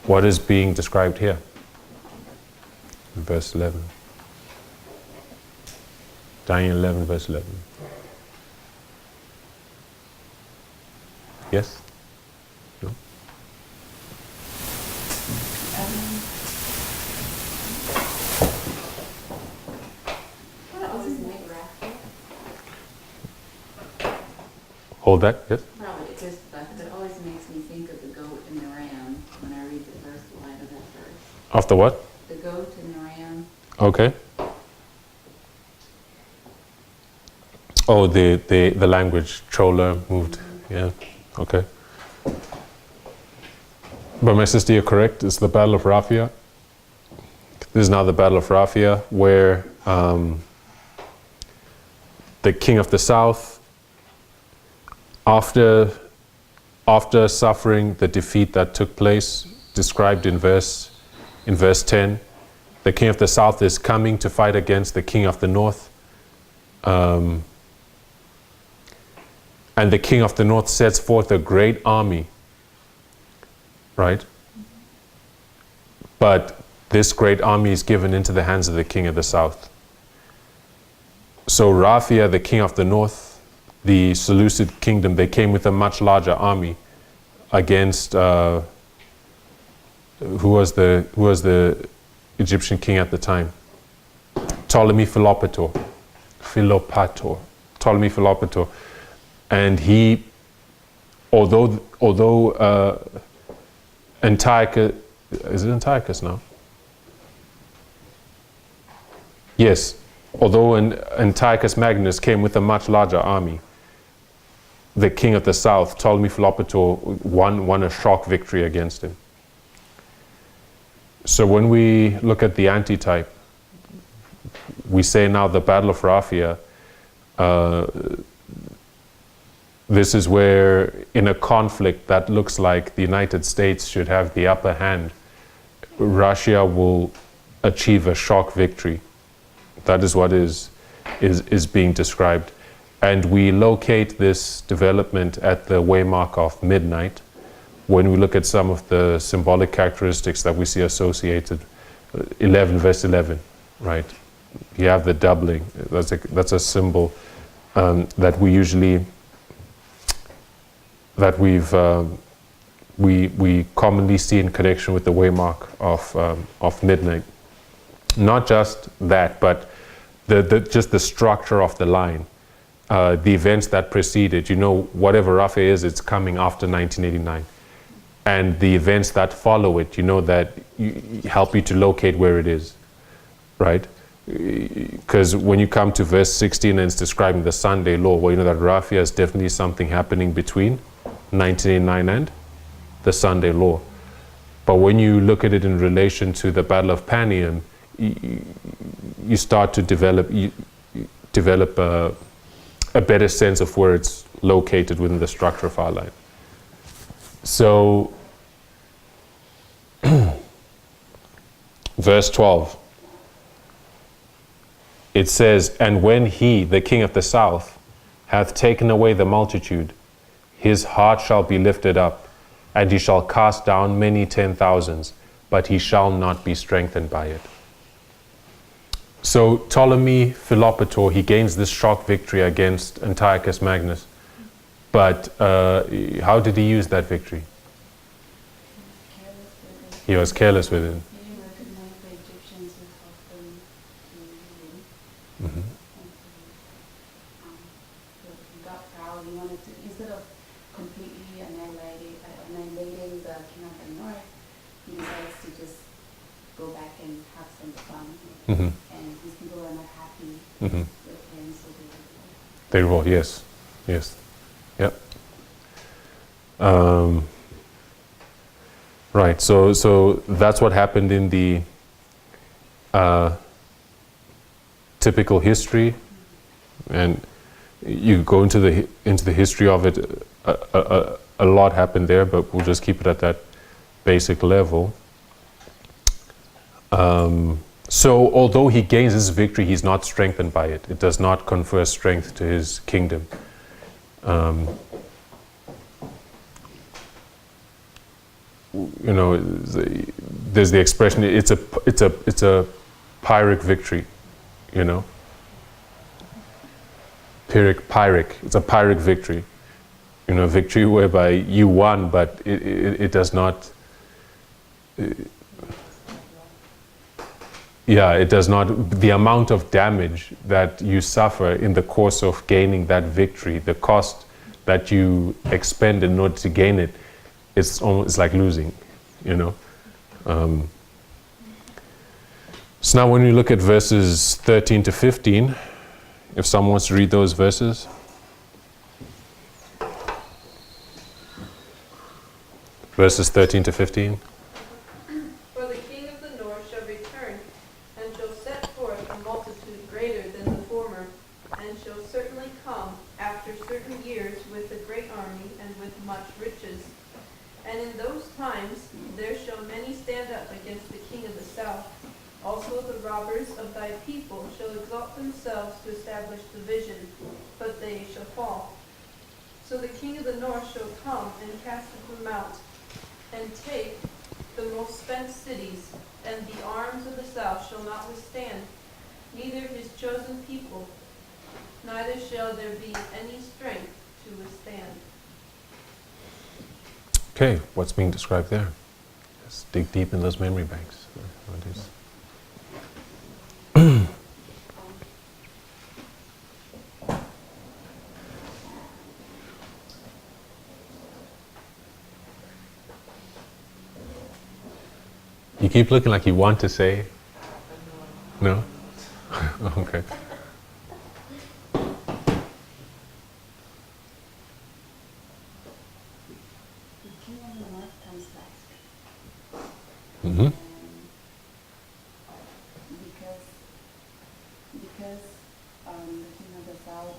What is being described here? Verse 11. Daniel 11, verse 11. Yes? No? Hold that, yes? Probably, it just, it always makes me think of the goat and the ram when I read the first line of that verse. Of the what? The goat and the ram. Okay. Oh, the language, chola, moved, yeah, okay. But my sister, you're correct, it's the Battle of Raphia. This is now the Battle of Raphia, where the king of the south, after suffering the defeat that took place, described in verse 10, the king of the south is coming to fight against the king of the north. And the king of the north sets forth a great army, right? But this great army is given into the hands of the king of the south. So Raphia, the king of the north, the Seleucid kingdom, they came with a much larger army against who was the Egyptian king at the time? Ptolemy Philopator. And he, although Antiochus, is it Antiochus now? Yes, although Antiochus Magnus came with a much larger army, the king of the south, Ptolemy Philopator, won a shock victory against him. So when we look at the antitype, we say now the Battle of Raphia, this is where in a conflict that looks like the United States should have the upper hand, Russia will achieve a shock victory. That is what is being described. And we locate this development at the waymark of midnight when we look at some of the symbolic characteristics that we see associated. 11 verse 11, right? You have the doubling. That's a symbol that we usually we commonly see in connection with the waymark of midnight. Not just that, but just the structure of the line. the events that preceded. You know, whatever Rafa is, it's coming after 1989. And the events that follow it, you know, that help you to locate where it is, right? Because when you come to verse 16 and it's describing the Sunday law, well, you know that Raphia is definitely something happening between 1989 and the Sunday law. But when you look at it in relation to the Battle of Panium, you start to develop a better sense of where it's located within the structure of our line. So, verse 12, it says, "And when he, the king of the south, hath taken away the multitude, his heart shall be lifted up, and he shall cast down many 10,000s, but he shall not be strengthened by it." So Ptolemy Philopator, he gains this shock victory against Antiochus Magnus. But how did he use that victory? He was careless with it. He didn't recognize the Egyptians who helped them in leading. Mhm. So he got proud. He wanted to, instead of completely annihilating the king of the north, he decides to just go back and have some fun. Mhm. And these people are not happy Mhm. with him, so They revolt, yes. Yes. Yep. Right, so that's what happened in the typical history, and you go into the history of it. A lot happened there, but we'll just keep it at that basic level. So although he gains his victory, he's not strengthened by it. It does not confer strength to his kingdom. You know, there's the expression. It's a Pyrrhic victory. You know, Pyrrhic. It's a Pyrrhic victory. You know, victory whereby you won, but it does not. It does not. The amount of damage that you suffer in the course of gaining that victory, the cost that you expend in order to gain it, it's almost like losing, you know. So now when we look at verses 13 to 15, if someone wants to read those verses. Verses 13 to 15. For the king of the north shall return, and shall set forth a multitude greater than the former, and shall certainly come after certain years with a great army and with much riches. And in those times there shall many stand up against the king of the south. Also the robbers of thy people shall exalt themselves to establish division, but they shall fall. So the king of the north shall come and cast them out, and take the most spent cities, and the arms of the south shall not withstand, neither his chosen people, neither shall there be any strength to withstand. Okay, what's being described there? Let's dig deep in those memory banks. What is? You keep looking like you want to say. No? Okay. the king of the north comes back. Mm-hmm. Because the king of the south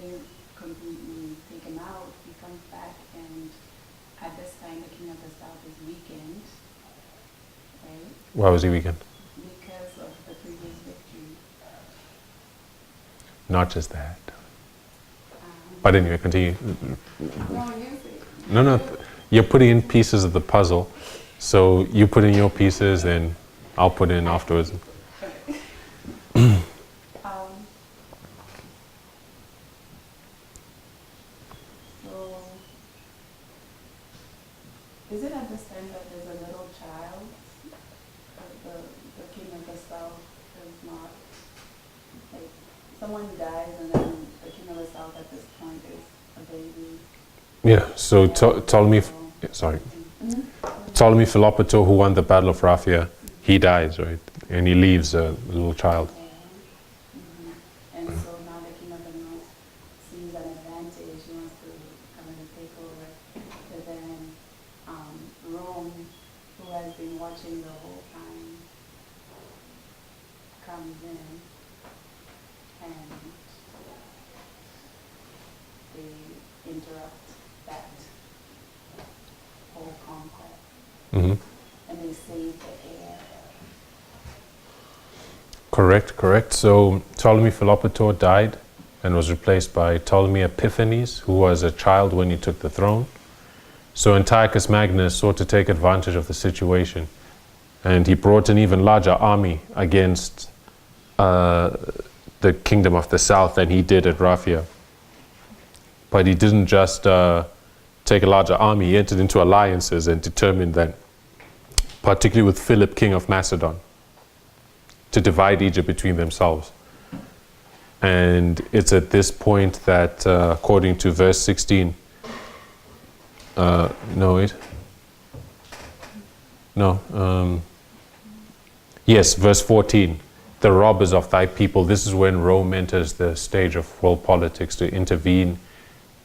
is completely taken out, he comes back, and at this time the king of the south is weakened, right? Why was he weakened? Because of the previous victory. Not just that. But anyway, continue. No, you say. No, you're putting in pieces of the puzzle. So you put in your pieces, then I'll put in afterwards. So, is it at this time that there's a little child? The king of the south is not, like, someone dies and then the king of the south at this point is a baby. Yeah, so Ptolemy, sorry, Mhm. Ptolemy Philopator, who won the Battle of Raphia, he dies, right? And he leaves a little child. And so now the king of the north sees an advantage, he wants to come in and take over. But then Rome, who has been watching the whole time, comes in and they interrupt that whole conquest Hmm. and they save the heir. Correct. So Ptolemy Philopator died and was replaced by Ptolemy Epiphanes, who was a child when he took the throne. So Antiochus Magnus sought to take advantage of the situation, and he brought an even larger army against the kingdom of the south than he did at Raphia. But he didn't just take a larger army, he entered into alliances and determined that, particularly with Philip, king of Macedon, to divide Egypt between themselves. And it's at this point that, according to verse 16, yes, verse 14, the robbers of thy people. This is when Rome enters the stage of world politics to intervene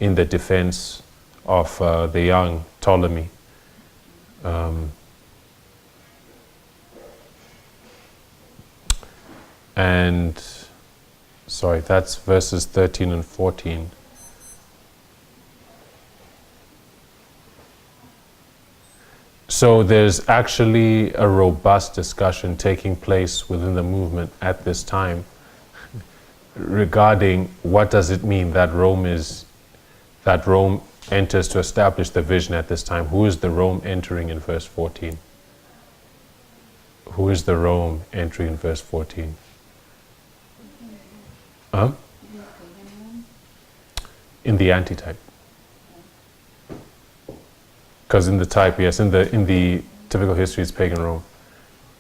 in the defense of the young Ptolemy. And sorry, that's verses 13 and 14. So there's actually a robust discussion taking place within the movement at this time regarding what does it mean that Rome enters to establish the vision at this time. Who is the Rome entering in verse 14? Who is the Rome entering in verse 14? Huh? In the antitype. Because in the type, yes, in the typical history it's pagan Rome.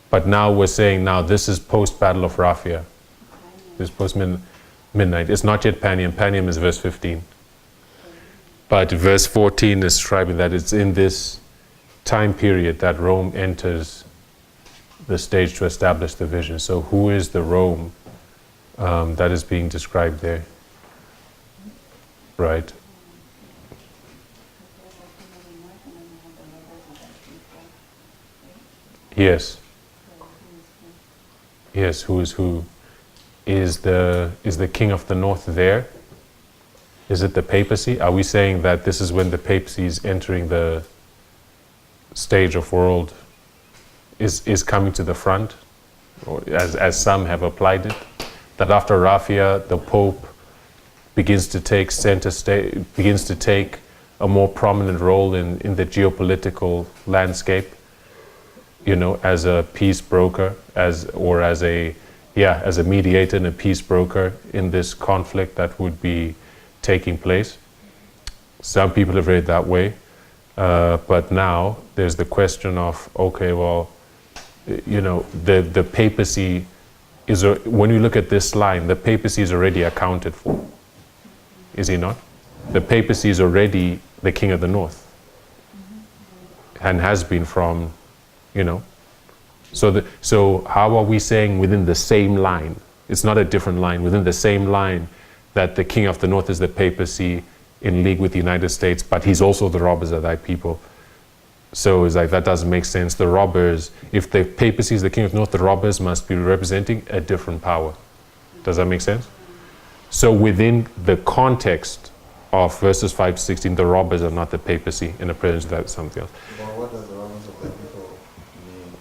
But now we're saying this is post-Battle of Raphia. This is post-midnight. It's not yet Panium. Panium is verse 15. But verse 14 is describing that it's in this time period that Rome enters the stage to establish the vision. So who is the Rome that is being described there? Right. Yes. Yes, who is who? Is the king of the north there? Is it the papacy? Are we saying that this is when the papacy is entering the stage of world, is coming to the front, or as some have applied it, that after Raphia the Pope begins to take center stage, begins to take a more prominent role in the geopolitical landscape, as a peace broker, as a mediator and a peace broker in this conflict that would be taking place. Some people have read it that way, but now there's the question of, okay, well, the papacy is, when you look at this line, the papacy is already accounted for, is he not? The papacy is already the king of the north, and has been from, so how are we saying within the same line? It's not a different line. Within the same line, that the king of the north is the papacy in league with the United States, but he's also the robbers of thy people. So it's like that doesn't make sense. The robbers, if the papacy is the king of the north, the robbers must be representing a different power. Does that make sense? So within the context of verses 5 to 16, the robbers are not the papacy in the presence of that something else. Well, what does the robbers of the people mean?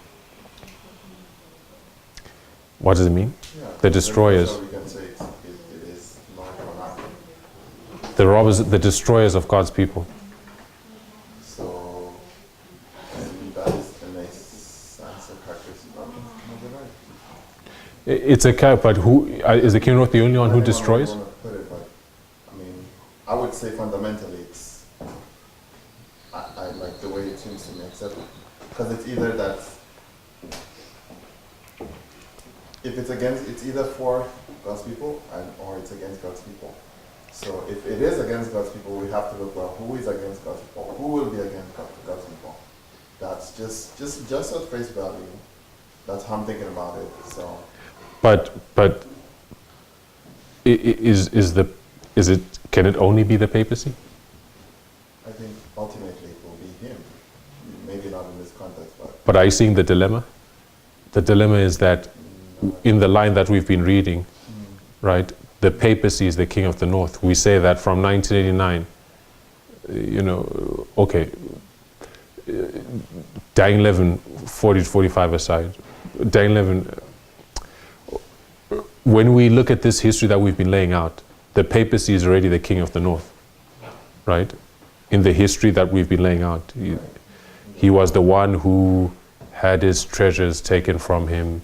What does it mean? Yeah, The destroyers. so we can say it is not monarchic. The robbers, the destroyers of God's people. So that is a nice sense of characteristic of the right. It's a cap, but who is the king of the north the only one who destroys? I don't know how to put it, but I mean, I would say fundamentally it's I like the way it seems to me, except because it's either that if it's against, it's either for God's people or it's against God's people. So if it is against God's people, we have to look, well, who is against God's people? Who will be against God's people? That's just at face value. That's how I'm thinking about it. So, But can it only be the papacy? I think ultimately it will be him. Maybe not in this context, but But are you seeing the dilemma? The dilemma is that in the line that we've been reading, right, the papacy is the king of the north. We say that from 1989, okay, Daniel 11, 40 to 45 aside, Daniel 11, when we look at this history that we've been laying out, the papacy is already the king of the north, right? In the history that we've been laying out, he was the one who had his treasures taken from him,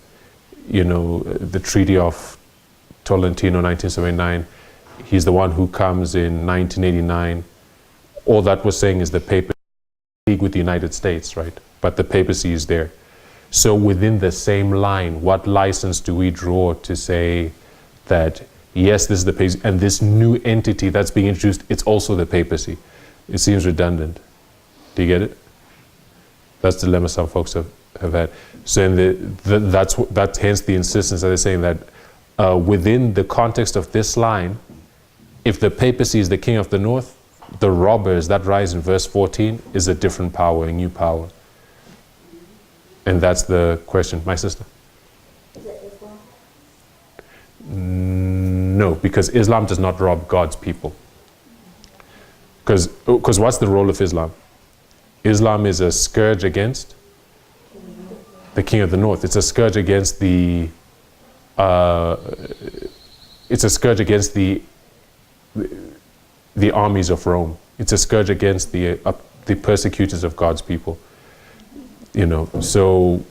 the Treaty of Tolentino, 1979. He's the one who comes in 1989. All that was saying is the papacy league with the United States, right? But the papacy is there. So within the same line, what license do we draw to say that, yes, this is the papacy, and this new entity that's being introduced, it's also the papacy? It seems redundant. Do you get it? That's the dilemma some folks have had. So that's hence the insistence that they're saying that within the context of this line, if the papacy is the king of the north, the robbers that rise in verse 14 is a different power, a new power. And that's the question. My sister? Is it Islam? No, because Islam does not rob God's people. Because what's the role of Islam? Islam is a scourge against the king of the north. It's a scourge against the armies of Rome. It's a scourge against the persecutors of God's people. So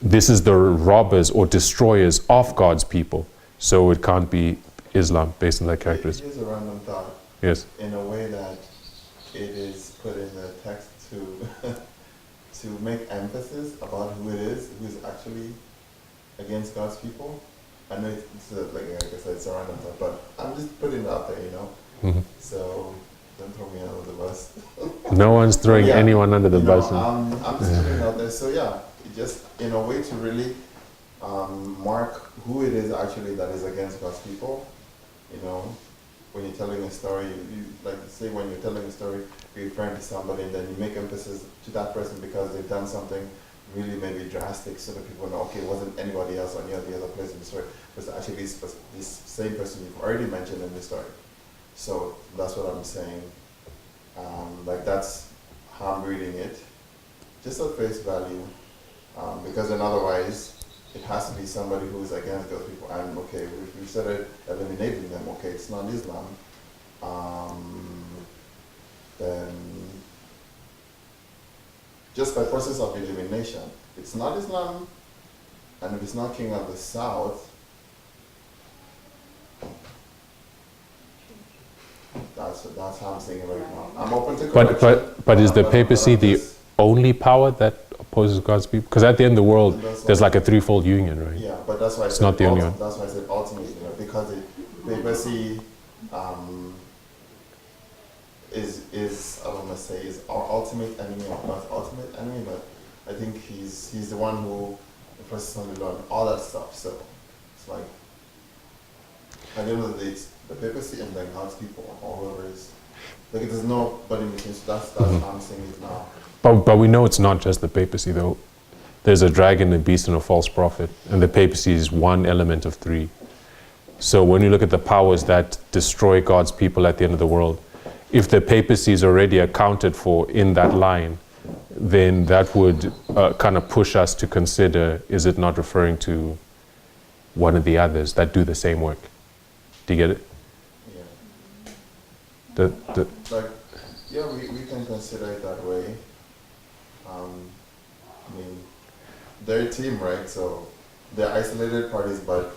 this is the robbers or destroyers of God's people. So it can't be Islam based on that characteristic. here's a random thought. Yes. In a way that it is put in the text to to make emphasis about who it is, who is actually against God's people. I know it's like I said, it's a random thought, but I'm just putting it out there, Mhm. So don't throw me under the bus. No one's throwing Yeah. anyone under the bus. I'm just putting it out there. So yeah, just in a way to really mark who it is actually that is against God's people. When you're telling a story, you like say when you're telling a story, you're referring to somebody, and then you make emphasis to that person because they've done something really maybe drastic, so that people know, okay, it wasn't anybody else or any of the other place in the story, it was actually this same person you've already mentioned in the story. So that's what I'm saying. Like that's how I'm reading it, just at face value, because then otherwise it has to be somebody who is against those people. And okay, we started eliminating them. Okay, it's not Islam. Then just by process of elimination, it's not Islam, and if it's not King of the South, that's how I'm saying it right now. I'm open to correction. But is the papacy I'm the just- only power that opposes God's people? Because at the end of the world, there's like a threefold union, right? Yeah, but that's why It's not the only one. That's why I said ultimately, because the papacy is I don't want to say is our ultimate enemy or God's ultimate enemy, but I think he's the one who impresses on the Lord, all that stuff. So it's like at the end of the day, it's the papacy and then God's people or whoever is. Like there's nobody in between. So that's how I'm saying it now. But we know it's not just the papacy, though. There's a dragon, a beast, and a false prophet. And the papacy is one element of three. So when you look at the powers that destroy God's people at the end of the world, if the papacy is already accounted for in that line, then that would kind of push us to consider, is it not referring to one of the others that do the same work? Do you get it? Yeah. The Yeah, we can consider it that way. They're a team, right? So they're isolated parties, but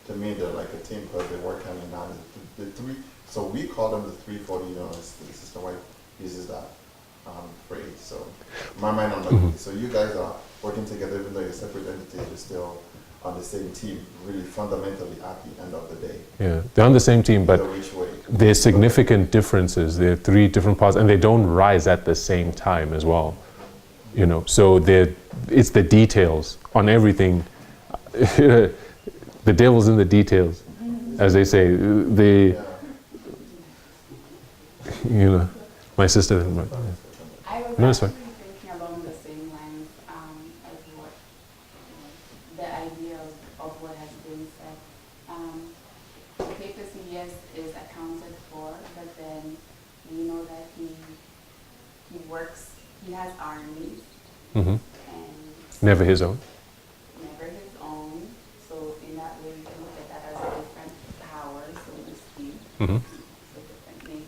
to me, they're like a team because they work hand in hand. The three, so we call them the threefold. As Sister White uses that phrase. So in my mind, I'm like, so you guys are working together, even though you're separate entities. You're still on the same team, really fundamentally at the end of the day. Yeah, they're on the same team, but Either which way. there's significant differences. There are three different parts, and they don't rise at the same time as well. You know, so it's the details on everything. The devil's in the details, as they say. Yeah. You know, my sister. I was No, it's fine. actually thinking along the same lines as what the idea of what has been said. The papacy, yes, is accounted for, but then we know that he works. He has armies Hmm. and Never his own. never his own. So in that way, we can look at that as a different power, so to speak. Hmm. So differently,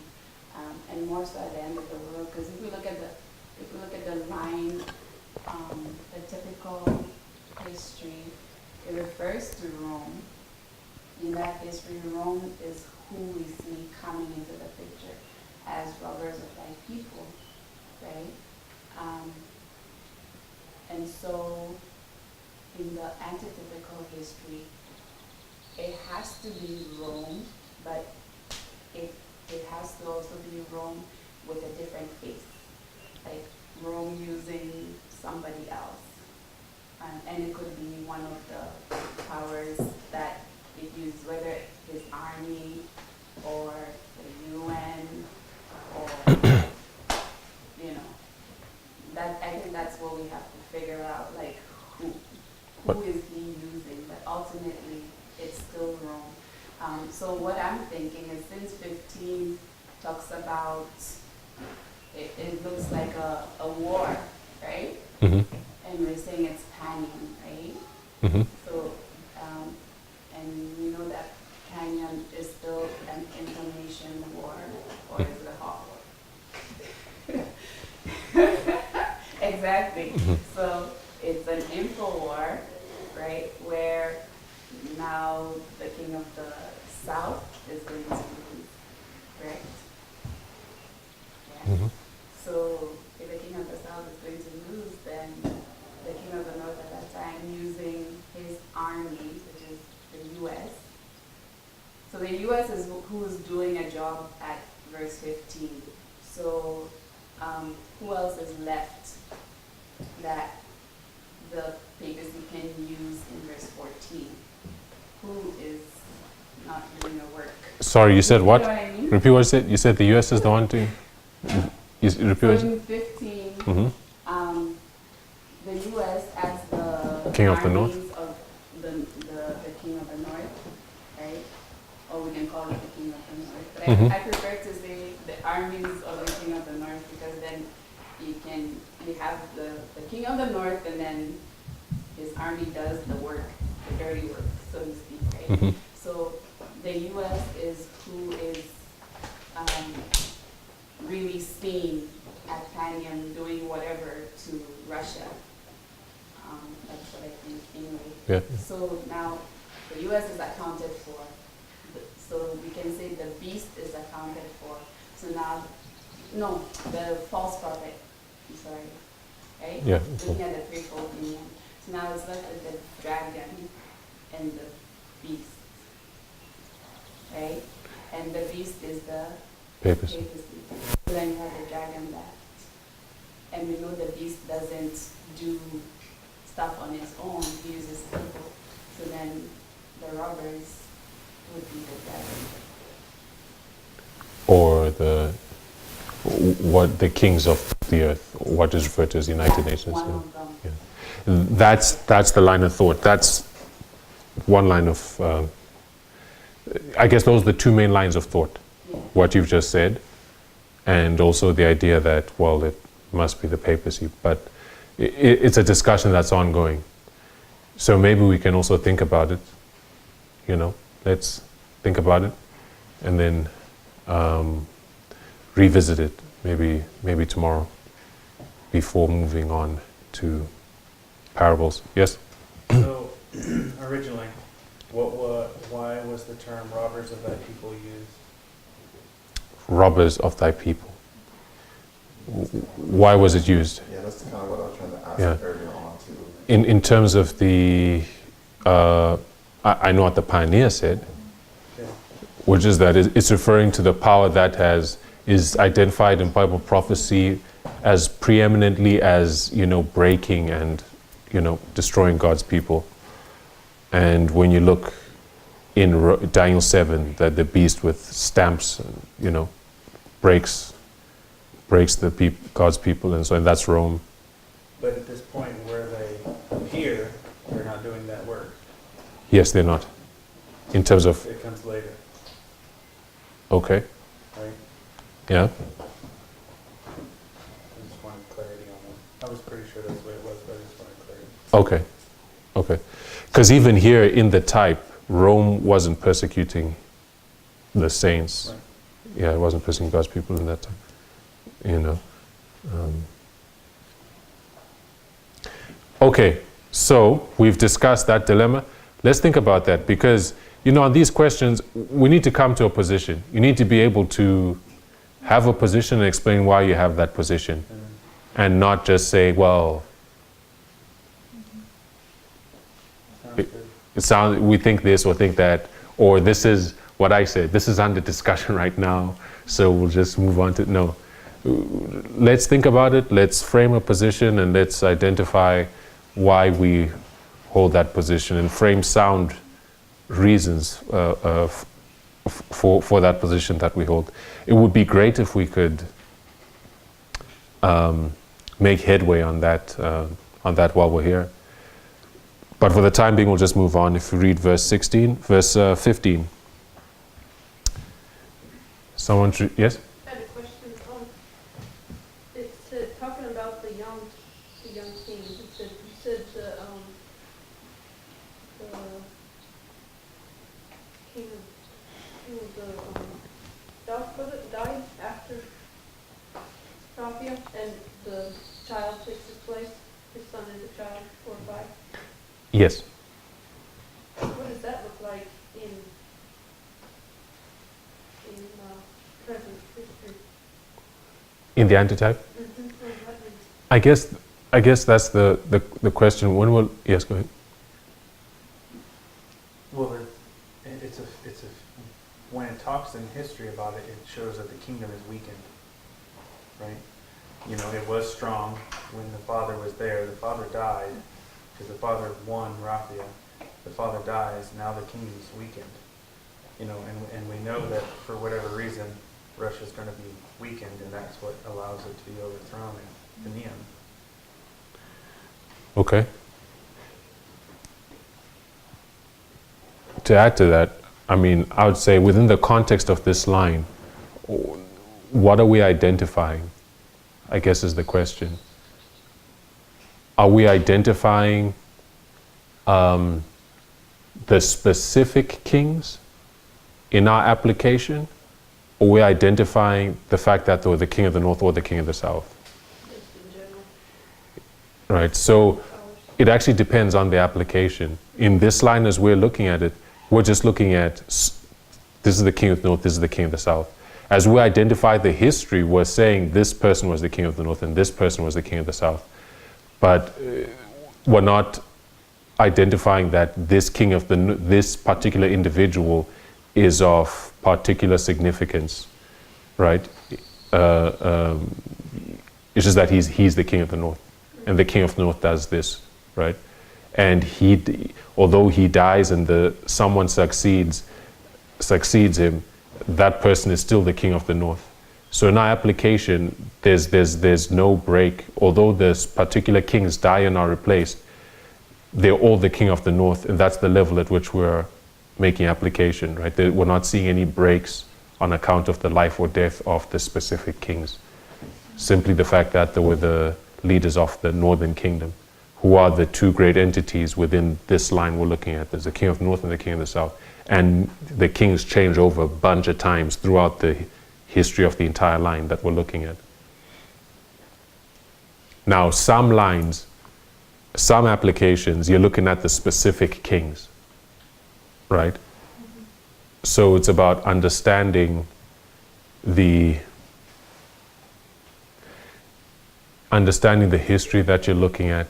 and more so at the end of the world. Because if we look at the line, the typical history, it refers to Rome. In that history, Rome is who we see coming into the picture as robbers of thy people, right? And so, in the antitypical history, it has to be Rome, but it has to also be Rome with a different face, like Rome using somebody else. And it could be one of the powers that it used, whether his army or the UN or, you know, that I think that's what we have to figure out, like who is he using, but ultimately it's still Rome. So what I'm thinking is, since 15 talks about, it looks like a war, right? Hmm. And we're saying it's Canyon, right? Hmm. So, and we know that Canyon is still an information war, or is it a hot war? Exactly. So it's an info war, right? Where now the king of the south is going to lose, correct? Yeah. Hmm. So if the king of the south is going to lose, then the king of the north at that time, using his army, which is the U.S. So the U.S. is who's doing a job at verse 15. So who else is left that the papacy can use in verse 14? Who is not doing the work? Sorry, you said You what? know what I mean? Repeat what you said. You said the U.S. is the one to. You repeat So what you in 15, said. the U.S. as the King of the North? armies of the king of the north, right? Or we can call it the king of the north. But Mhm. I prefer to say the armies of the king of the north, because then you have the king of the north, and then his army does the work, the dirty work, so to speak, right? Mhm. So the U.S. is who is really seen at Canyon doing whatever to Russia. That's what I think anyway. Yeah. So now the U.S. is accounted for. So we can say the beast is accounted for. So now, no, the false prophet, I'm sorry, right? Yeah. Looking at the threefold union. So now it's left with the dragon and the beast, right? And the beast is the Papacy. papacy. So then you have the dragon left. And we know the beast doesn't do stuff on its own, he uses people. So then the robbers would be the dragon. Or what the kings of the earth, what is referred to as the United Nations. One Yeah. of them. Yeah. That's the line of thought. That's one line of. I guess those are the two main lines of thought. Yeah. What you've just said, and also the idea that, well, it must be the papacy, but it's a discussion that's ongoing. So maybe we can also think about it. You know, let's think about it, and then revisit it maybe tomorrow, before moving on to parables. Yes. So, originally, why was the term robbers of thy people used? Robbers of thy people. Why was it used? Yeah, that's kind of what I was trying to ask Yeah. earlier on too. In terms of the I know what the pioneer said, Yeah. which is that it's referring to the power that is identified in Bible prophecy as preeminently as, breaking and, destroying God's people. And when you look in Daniel 7, that the beast with stamps, breaks God's people, and so and that's Rome. But at this point where they appear, they're not doing that work. Yes, they're not. In terms of, It comes later, okay, right? yeah. I just wanted clarity on that. I was pretty sure that's the way it was, but I just wanted clarity. Okay. Because even here in the type, Rome wasn't persecuting the saints. Right. Yeah, it wasn't persecuting God's people in that time. Okay, so we've discussed that dilemma. Let's think about that because, on these questions, we need to come to a position. You need to be able to have a position and explain why you have that position and not just say, well, Sounds good. we think this or think that, or this is what I said. This is under discussion right now, so we'll just move on to no. Let's think about it. Let's frame a position and let's identify why we hold that position and frame sound reasons for that position that we hold. It would be great if we could make headway on that while we're here. But for the time being, we'll just move on. If you read verse 15. Someone, yes? I had a question. It's talking about the young king. You said the king of the south was it died after Raphia, and the child takes his place. His son is a child, 4 or 5. Yes. What does that look like in present history? In the antitype? Mm-hmm. I guess that's the question. When will, yes, go ahead. Well, it's a when it talks in history about it, it shows that the kingdom is weakened, right? It was strong when the father was there. The father died because the father won Raphia. The father dies. Now the kingdom is weakened, and we know that for whatever reason, Russia's going to be weakened, and that's what allows it to be overthrown in the end. Okay. To add to that, I would say within the context of this line, what are we identifying? I guess is the question. Are we identifying the specific kings in our application, or we're identifying the fact that they're the king of the north or the king of the south? Just in general. Right, so it actually depends on the application. In this line, as we're looking at it, we're just looking at this is the king of the north, this is the king of the south. As we identify the history, we're saying this person was the king of the north and this person was the king of the south. But we're not identifying that this king of this particular individual is of particular significance, right? It's just that he's the king of the north, and the king of the north does this, right? And although he dies and someone succeeds him, that person is still the king of the north. So in our application, there's no break. Although there's particular kings die and are replaced, they're all the king of the north, and that's the level at which we're making application, right? We're not seeing any breaks on account of the life or death of the specific kings. Simply the fact that they were the leaders of the northern kingdom, who are the two great entities within this line we're looking at. There's the king of the north and the king of the south. And the kings change over a bunch of times throughout the history of the entire line that we're looking at. Now, some lines, some applications, you're looking at the specific kings, right? So it's about understanding the history that you're looking at,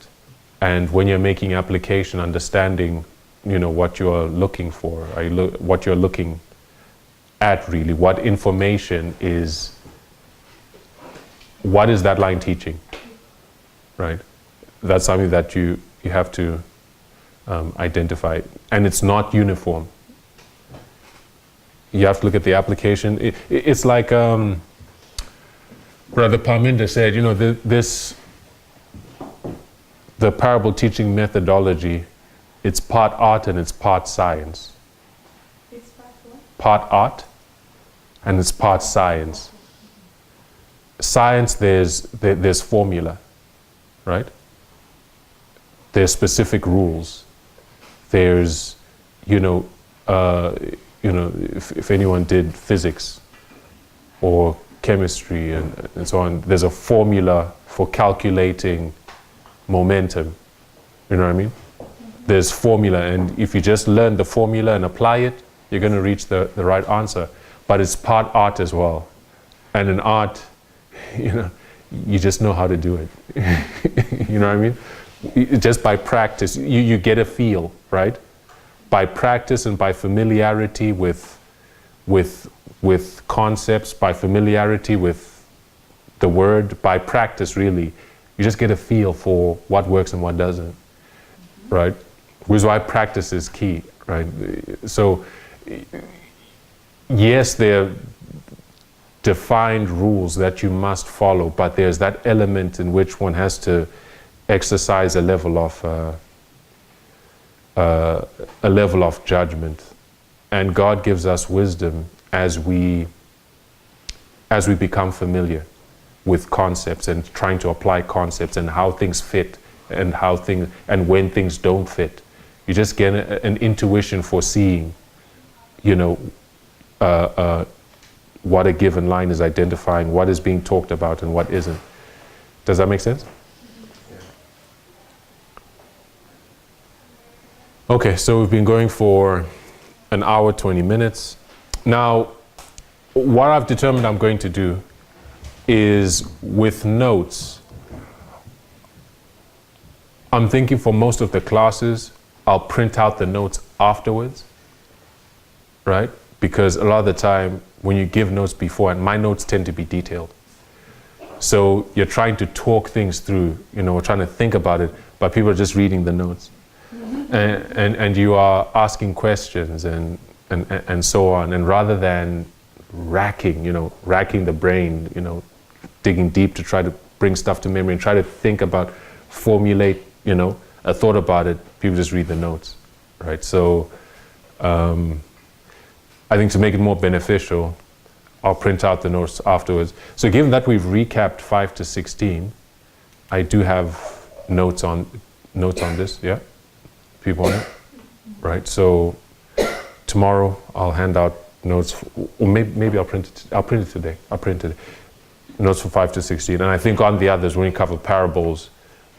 and when you're making application, understanding what you are looking for. What you're looking at really. What information is? What is that line teaching? Right. That's something that you have to identify, and it's not uniform. You have to look at the application. It's like Brother Parminder said, the parable teaching methodology, it's part art and it's part science. It's part what? Part art and it's part science. Science, there's formula, right? There's specific rules. There's, if anyone did physics or chemistry and so on, there's a formula for calculating momentum. You know what I mean? There's formula, and if you just learn the formula and apply it, you're going to reach the right answer. But it's part art as well. And in art, you just know how to do it. You know what I mean? Just by practice, you get a feel, right? By practice and by familiarity with concepts, by familiarity with the word, by practice really, you just get a feel for what works and what doesn't, right? Which is why practice is key, right? So, yes, there are defined rules that you must follow, but there's that element in which one has to exercise a level of judgment, and God gives us wisdom as we become familiar with concepts and trying to apply concepts and how things fit and when things don't fit. You just get an intuition for seeing, what a given line is identifying, what is being talked about and what isn't. Does that make sense? Okay, so we've been going for an hour, 20 minutes. Now, what I've determined I'm going to do is with notes. I'm thinking for most of the classes, I'll print out the notes afterwards, right? Because a lot of the time, when you give notes before, and my notes tend to be detailed. So you're trying to talk things through, we're trying to think about it, but people are just reading the notes. And you are asking questions and so on, and rather than racking the brain, digging deep to try to bring stuff to memory and try to think about, formulate, a thought about it, people just read the notes, right? So I think to make it more beneficial, I'll print out the notes afterwards. So given that we've recapped 5 to 16, I do have notes on this, yeah? People on it, right? So tomorrow I'll hand out notes, or maybe I'll print it today. I'll print it. Notes for 5 to 16, and I think on the others, when we cover parables,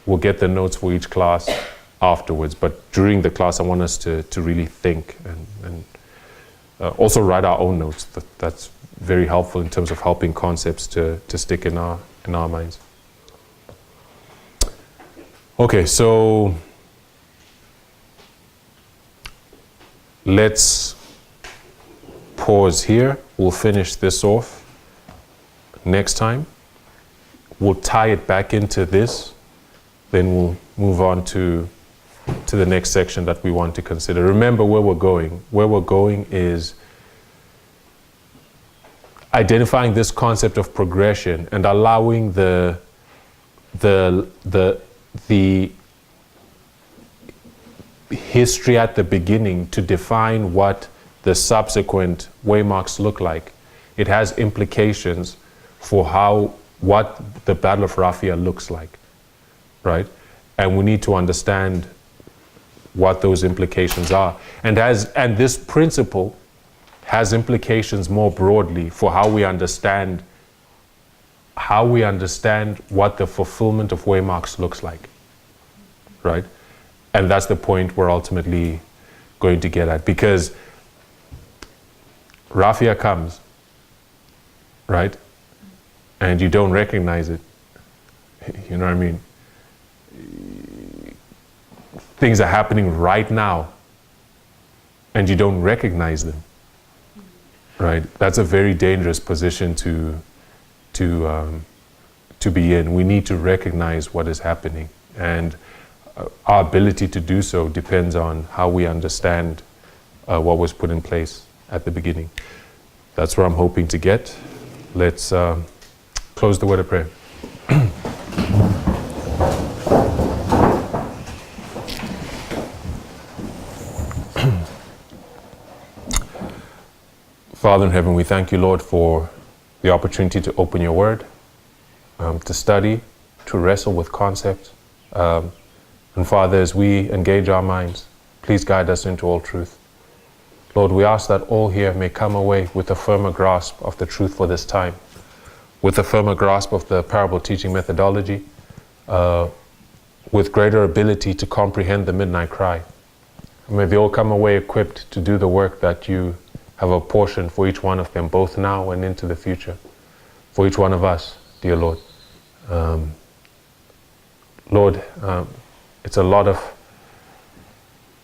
we'll get the notes for each class afterwards. But during the class, I want us to really think and also write our own notes. That's very helpful in terms of helping concepts to stick in our minds. Okay, so let's pause here. We'll finish this off next time. We'll tie it back into this. Then we'll move on to the next section that we want to consider. Remember where we're going. Where we're going is identifying this concept of progression and allowing the history at the beginning to define what the subsequent waymarks look like. It has implications for what the Battle of Raphia looks like, right? And we need to understand what those implications are. And this principle has implications more broadly for how we understand what the fulfillment of waymarks looks like, right? And that's the point we're ultimately going to get at, because Raphia comes, right? And you don't recognize it. You know what I mean? Things are happening right now and you don't recognize them, right? That's a very dangerous position to be in. We need to recognize what is happening, and our ability to do so depends on how we understand what was put in place at the beginning. That's where I'm hoping to get. Let's close the word of prayer. Father in heaven, we thank you, Lord, for the opportunity to open your word, to study, to wrestle with concepts. And Father, as we engage our minds, please guide us into all truth. Lord, we ask that all here may come away with a firmer grasp of the truth for this time, with a firmer grasp of the parable teaching methodology, with greater ability to comprehend the midnight cry. May they all come away equipped to do the work that you have apportioned for each one of them, both now and into the future, for each one of us, dear Lord. Lord, it's a lot of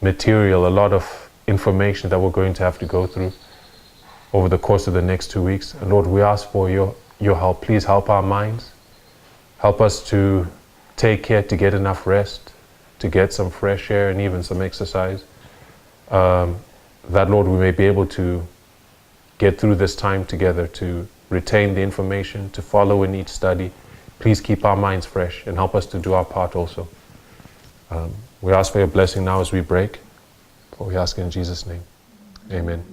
material, a lot of information that we're going to have to go through over the course of the next 2 weeks. And Lord, we ask for your help. Please help our minds. Help us to take care to get enough rest, to get some fresh air and even some exercise. That, Lord, we may be able to get through this time together, to retain the information, to follow in each study. Please keep our minds fresh and help us to do our part also. We ask for your blessing now as we break. For we ask in Jesus' name. Amen.